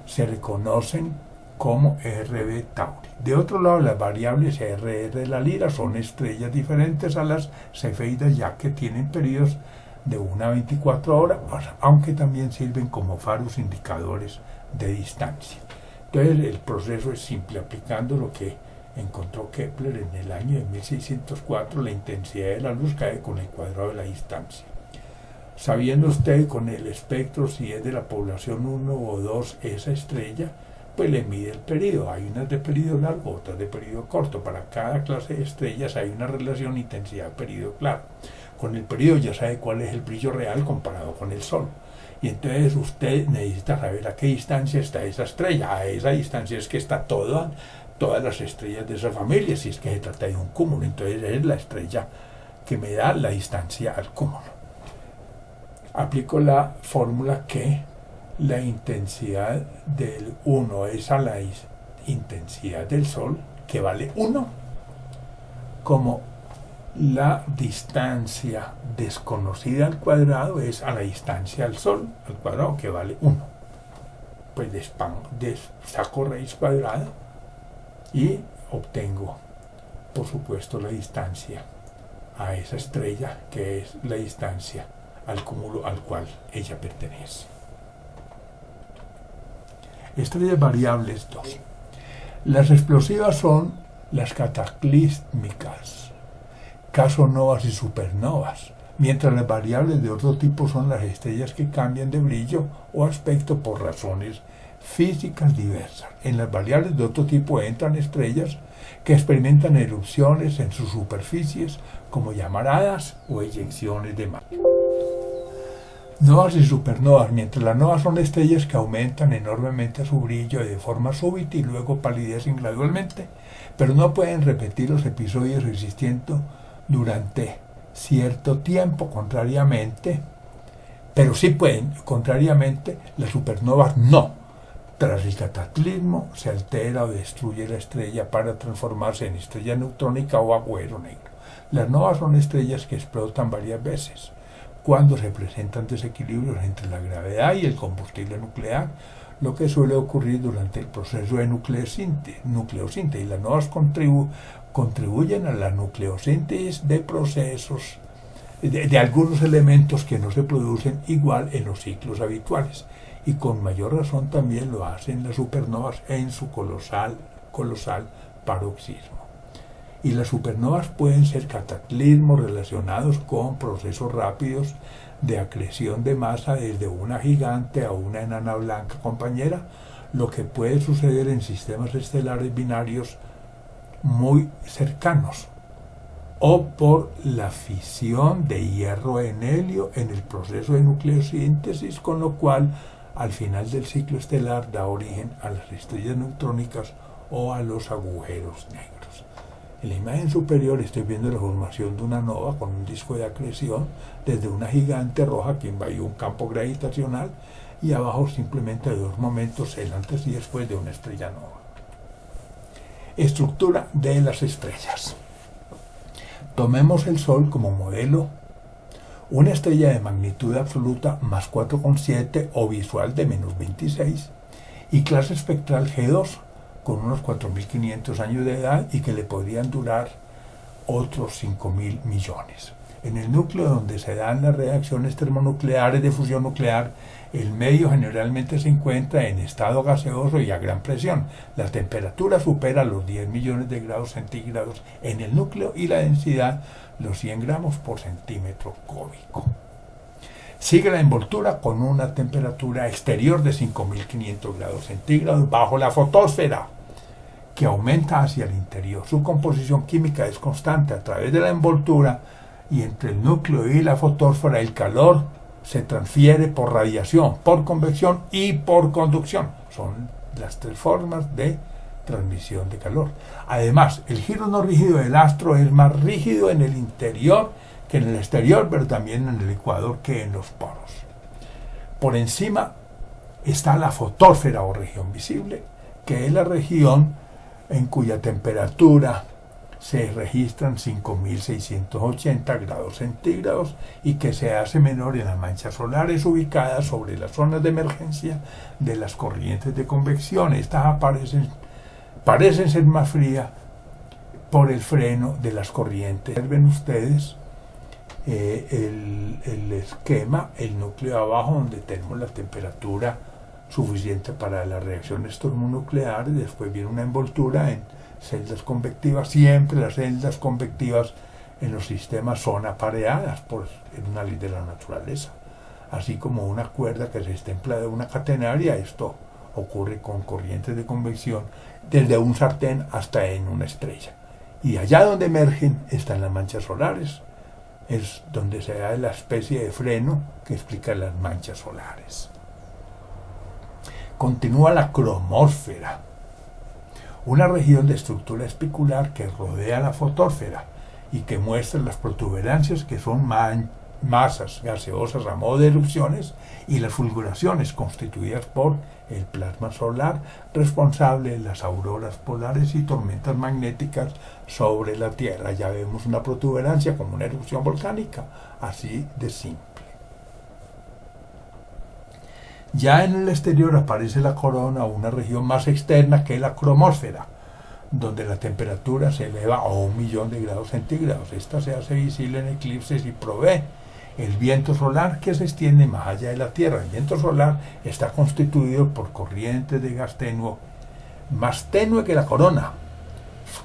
Se reconocen como RB Tauri. De otro lado, las variables RR de la Lira son estrellas diferentes a las cefeidas, ya que tienen periodos de 1 a 24 horas, aunque también sirven como faros indicadores de distancia. Entonces el proceso es simple, aplicando lo que encontró Kepler en el año de 1604, la intensidad de la luz cae con el cuadrado de la distancia. Sabiendo usted con el espectro si es de la población 1 o 2 esa estrella, pues le mide el periodo. Hay unas de periodo largo, otras de periodo corto. Para cada clase de estrellas hay una relación intensidad-periodo claro. Con el periodo ya sabe cuál es el brillo real comparado con el Sol. Y entonces usted necesita saber a qué distancia está esa estrella. A esa distancia es que está todas las estrellas de esa familia, si es que se trata de un cúmulo. Entonces es la estrella que me da la distancia al cúmulo. Aplico la fórmula que la intensidad del 1 es a la intensidad del Sol, que vale 1, como la distancia desconocida al cuadrado es a la distancia al Sol al cuadrado, que vale 1. Pues saco raíz cuadrada y obtengo, por supuesto, la distancia a esa estrella, que es la distancia al cúmulo al cual ella pertenece. Estrellas variables 2. Las explosivas son las cataclísmicas, casonovas y supernovas, mientras las variables de otro tipo son las estrellas que cambian de brillo o aspecto por razones físicas diversas. En las variables de otro tipo entran estrellas que experimentan erupciones en sus superficies, como llamaradas o eyecciones de magma. Novas y supernovas. Mientras las novas son estrellas que aumentan enormemente su brillo de forma súbita y luego palidecen gradualmente, pero no pueden repetir los episodios existiendo durante cierto tiempo, pero sí pueden, contrariamente, las supernovas no. Tras el cataclismo se altera o destruye la estrella para transformarse en estrella neutrónica o agujero negro. Las novas son estrellas que explotan varias veces cuando se presentan desequilibrios entre la gravedad y el combustible nuclear, lo que suele ocurrir durante el proceso de nucleosíntesis. Las novas contribuyen a la nucleosíntesis de procesos de algunos elementos que no se producen igual en los ciclos habituales, y con mayor razón también lo hacen las supernovas en su colosal paroxismo. Y las supernovas pueden ser cataclismos relacionados con procesos rápidos de acreción de masa desde una gigante a una enana blanca compañera, lo que puede suceder en sistemas estelares binarios muy cercanos, o por la fisión de hierro en helio en el proceso de nucleosíntesis, con lo cual al final del ciclo estelar da origen a las estrellas neutrónicas o a los agujeros negros. En la imagen superior estoy viendo la formación de una nova con un disco de acreción desde una gigante roja que invadió un campo gravitacional, y abajo simplemente dos momentos, el antes y después de una estrella nova. Estructura de las estrellas. Tomemos el Sol como modelo. Una estrella de magnitud absoluta más 4,7 o visual de menos 26 y clase espectral G2 con unos 4.500 años de edad y que le podrían durar otros 5.000 millones. En el núcleo donde se dan las reacciones termonucleares de fusión nuclear, el medio generalmente se encuentra en estado gaseoso y a gran presión. La temperatura supera los 10 millones de grados centígrados en el núcleo y la densidad los 100 gramos por centímetro cúbico. Sigue la envoltura con una temperatura exterior de 5.500 grados centígrados bajo la fotosfera, que aumenta hacia el interior. Su composición química es constante a través de la envoltura, y entre el núcleo y la fotosfera el calor se transfiere por radiación, por convección y por conducción. Son las tres formas de transmisión de calor. Además, el giro no rígido del astro es más rígido en el interior que en el exterior, pero también en el ecuador que en los poros. Por encima está la fotosfera o región visible, que es la región en cuya temperatura se registran 5.680 grados centígrados y que se hace menor en las manchas solares ubicadas sobre las zonas de emergencia de las corrientes de convección. Estas parecen ser más frías por el freno de las corrientes. Ven ustedes el esquema, el núcleo abajo donde tenemos la temperatura suficiente para las reacciones termonucleares. Después viene una envoltura en celdas convectivas. Siempre las celdas convectivas en los sistemas son apareadas por una ley de la naturaleza, así como una cuerda que se estempla de una catenaria. Esto ocurre con corrientes de convección desde un sartén hasta en una estrella, y allá donde emergen están las manchas solares. Es donde se da la especie de freno que explica las manchas solares. Continúa la cromósfera, una región de estructura especular que rodea la fotósfera y que muestra las protuberancias, que son masas gaseosas a modo de erupciones, y las fulguraciones constituidas por el plasma solar, responsable de las auroras polares y tormentas magnéticas sobre la Tierra. Ya vemos una protuberancia como una erupción volcánica, así de simple. Ya en el exterior aparece la corona, una región más externa que es la cromósfera, donde la temperatura se eleva a 1.000.000 de grados centígrados. Esta se hace visible en eclipses y provee el viento solar que se extiende más allá de la Tierra. El viento solar está constituido por corrientes de gas tenue, más tenue que la corona,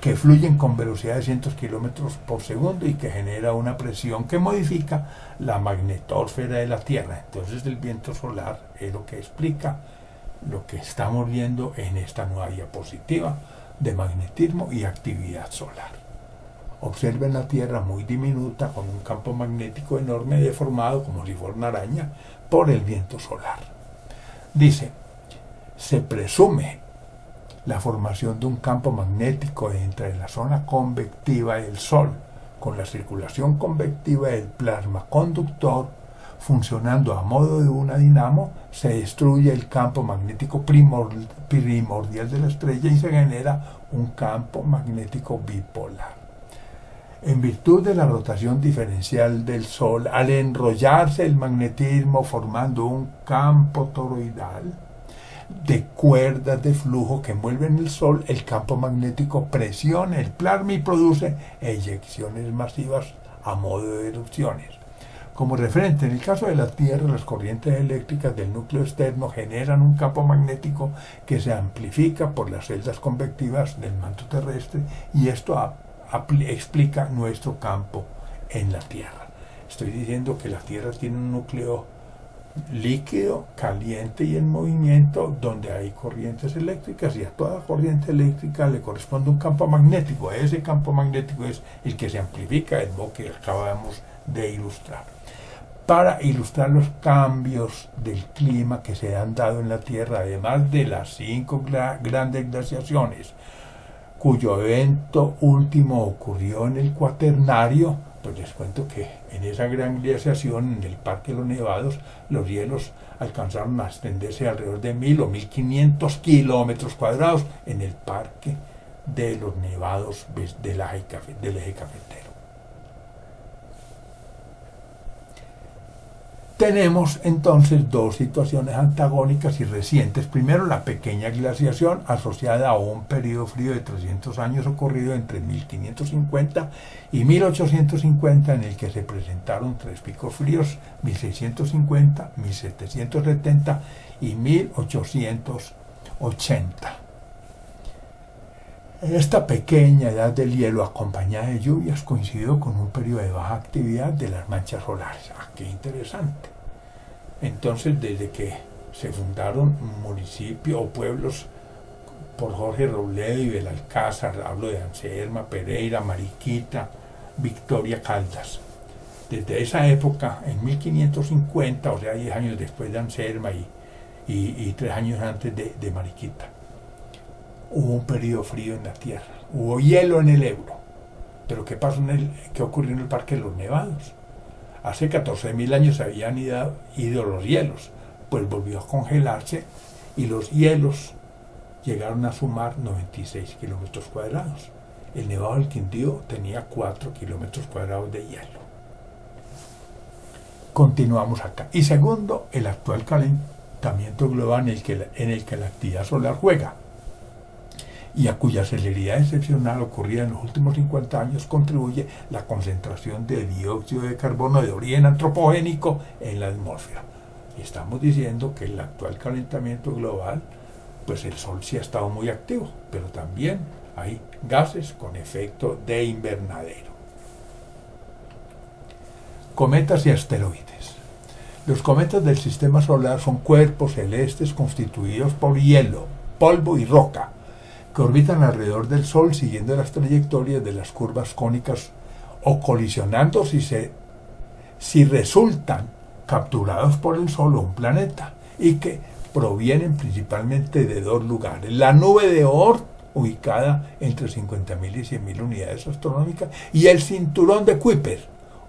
que fluyen con velocidad de cientos de kilómetros por segundo y que genera una presión que modifica la magnetosfera de la Tierra. Entonces el viento solar es lo que explica lo que estamos viendo en esta nueva diapositiva de magnetismo y actividad solar. Observen la Tierra muy diminuta con un campo magnético enorme deformado como si fuera una araña por el viento solar. Dice, se presume la formación de un campo magnético entre la zona convectiva del Sol con la circulación convectiva del plasma conductor funcionando a modo de una dinamo. Se destruye el campo magnético primordial de la estrella y se genera un campo magnético bipolar. En virtud de la rotación diferencial del Sol, al enrollarse el magnetismo formando un campo toroidal de cuerdas de flujo que envuelven el Sol, el campo magnético presiona el plasma y produce eyecciones masivas a modo de erupciones. Como referente, en el caso de la Tierra, las corrientes eléctricas del núcleo externo generan un campo magnético que se amplifica por las celdas convectivas del manto terrestre, y esto explica nuestro campo en la Tierra. Estoy diciendo que la Tierra tiene un núcleo líquido, caliente y en movimiento, donde hay corrientes eléctricas, y a toda corriente eléctrica le corresponde un campo magnético. Ese campo magnético es el que se amplifica, el modo que acabamos de ilustrar. Para ilustrar los cambios del clima que se han dado en la Tierra, además de las 5 grandes glaciaciones, cuyo evento último ocurrió en el Cuaternario, pues les cuento que en esa gran glaciación, en el Parque de los Nevados, los hielos alcanzaron a extenderse alrededor de 1.000 o 1.500 kilómetros cuadrados en el Parque de los Nevados del eje cafetero. Tenemos entonces dos situaciones antagónicas y recientes. Primero, la pequeña glaciación asociada a un periodo frío de 300 años ocurrido entre 1550 y 1850, en el que se presentaron tres picos fríos, 1650, 1770 y 1880. Esta pequeña edad del hielo, acompañada de lluvias, coincidió con un periodo de baja actividad de las manchas solares. ¡Qué interesante! Entonces, desde que se fundaron municipios o pueblos por Jorge Robledo y Belalcázar, hablo de Anserma, Pereira, Mariquita, Victoria, Caldas. Desde esa época, en 1550, o sea, 10 años después de Anserma y 3 años antes de Mariquita, hubo un periodo frío en la Tierra, hubo hielo en el Ebro. Pero ¿qué ocurrió en el Parque de los Nevados? Hace 14.000 años se habían ido los hielos, pues volvió a congelarse y los hielos llegaron a sumar 96 kilómetros cuadrados. El Nevado del Quindío tenía 4 kilómetros cuadrados de hielo. Continuamos acá. Y segundo, el actual calentamiento global en el que la actividad solar juega y a cuya celeridad excepcional ocurrida en los últimos 50 años contribuye la concentración de dióxido de carbono de origen antropogénico en la atmósfera. Y estamos diciendo que el actual calentamiento global, pues el Sol sí ha estado muy activo, pero también hay gases con efecto de invernadero. Cometas y asteroides. Los cometas del sistema solar son cuerpos celestes constituidos por hielo, polvo y roca, que orbitan alrededor del Sol siguiendo las trayectorias de las curvas cónicas o colisionando si resultan capturados por el Sol o un planeta, y que provienen principalmente de dos lugares: la nube de Oort, ubicada entre 50.000 y 100.000 unidades astronómicas, y el cinturón de Kuiper,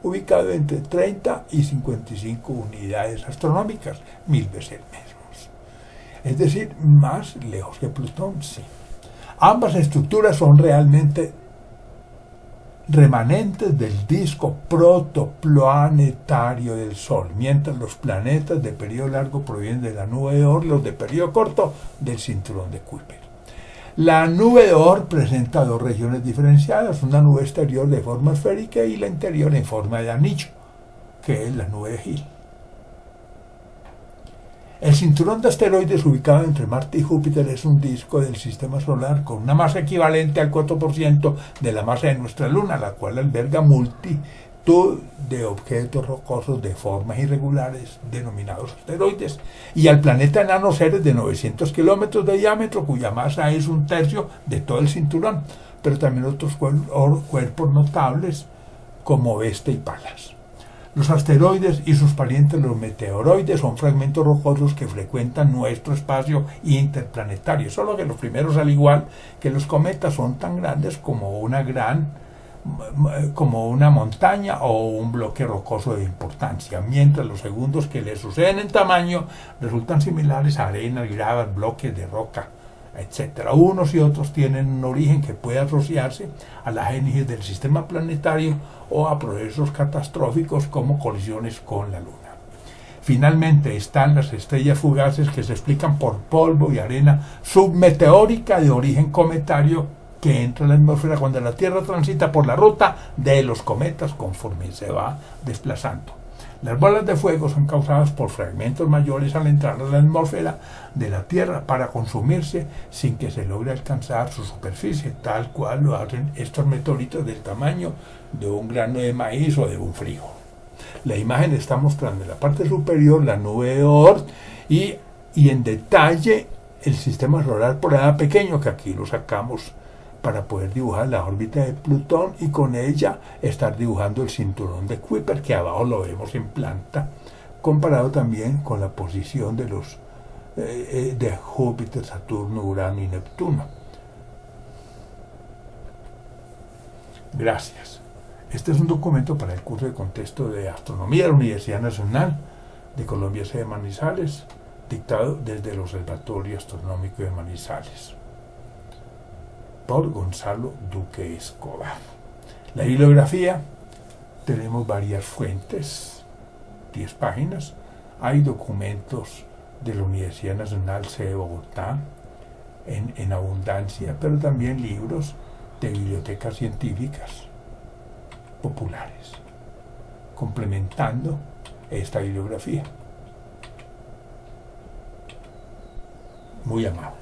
ubicado entre 30 y 55 unidades astronómicas, 1000 veces menos. Es decir, más lejos que Plutón, sí. Ambas estructuras son realmente remanentes del disco protoplanetario del Sol, mientras los planetas de periodo largo provienen de la nube de Oort, los de periodo corto del cinturón de Kuiper. La nube de Oort presenta dos regiones diferenciadas, una nube exterior de forma esférica y la interior en forma de anillo, que es la nube de Hill. El cinturón de asteroides ubicado entre Marte y Júpiter es un disco del sistema solar con una masa equivalente al 4% de la masa de nuestra Luna, la cual alberga multitud de objetos rocosos de formas irregulares denominados asteroides, y al planeta enano Ceres de 900 kilómetros de diámetro, cuya masa es 1/3 de todo el cinturón, pero también otros cuerpos notables como Vesta y Palas. Los asteroides y sus parientes, los meteoroides, son fragmentos rocosos que frecuentan nuestro espacio interplanetario, solo que los primeros, al igual que los cometas, son tan grandes como una montaña o un bloque rocoso de importancia, mientras los segundos, que les suceden en tamaño, resultan similares a arenas, gravas, bloques de roca, etc. Unos y otros tienen un origen que puede asociarse a la génesis del sistema planetario o a procesos catastróficos como colisiones con la Luna. Finalmente están las estrellas fugaces, que se explican por polvo y arena submeteórica de origen cometario que entra en la atmósfera cuando la Tierra transita por la ruta de los cometas conforme se va desplazando. Las bolas de fuego son causadas por fragmentos mayores al entrar a la atmósfera de la Tierra para consumirse sin que se logre alcanzar su superficie, tal cual lo hacen estos meteoritos del tamaño de un grano de maíz o de un frijol. La imagen está mostrando en la parte superior la nube de Oort y en detalle el sistema solar por allá pequeño, que aquí lo sacamos para poder dibujar la órbita de Plutón y con ella estar dibujando el cinturón de Kuiper, que abajo lo vemos en planta, comparado también con la posición de los de Júpiter, Saturno, Urano y Neptuno. Gracias. Este es un documento para el curso de contexto de astronomía de la Universidad Nacional de Colombia, sede Manizales, dictado desde el Observatorio Astronómico de Manizales, por Gonzalo Duque Escobar. La bibliografía, tenemos varias fuentes, 10 páginas. Hay documentos de la Universidad Nacional sede Bogotá en abundancia, pero también libros de bibliotecas científicas populares, complementando esta bibliografía. Muy amable.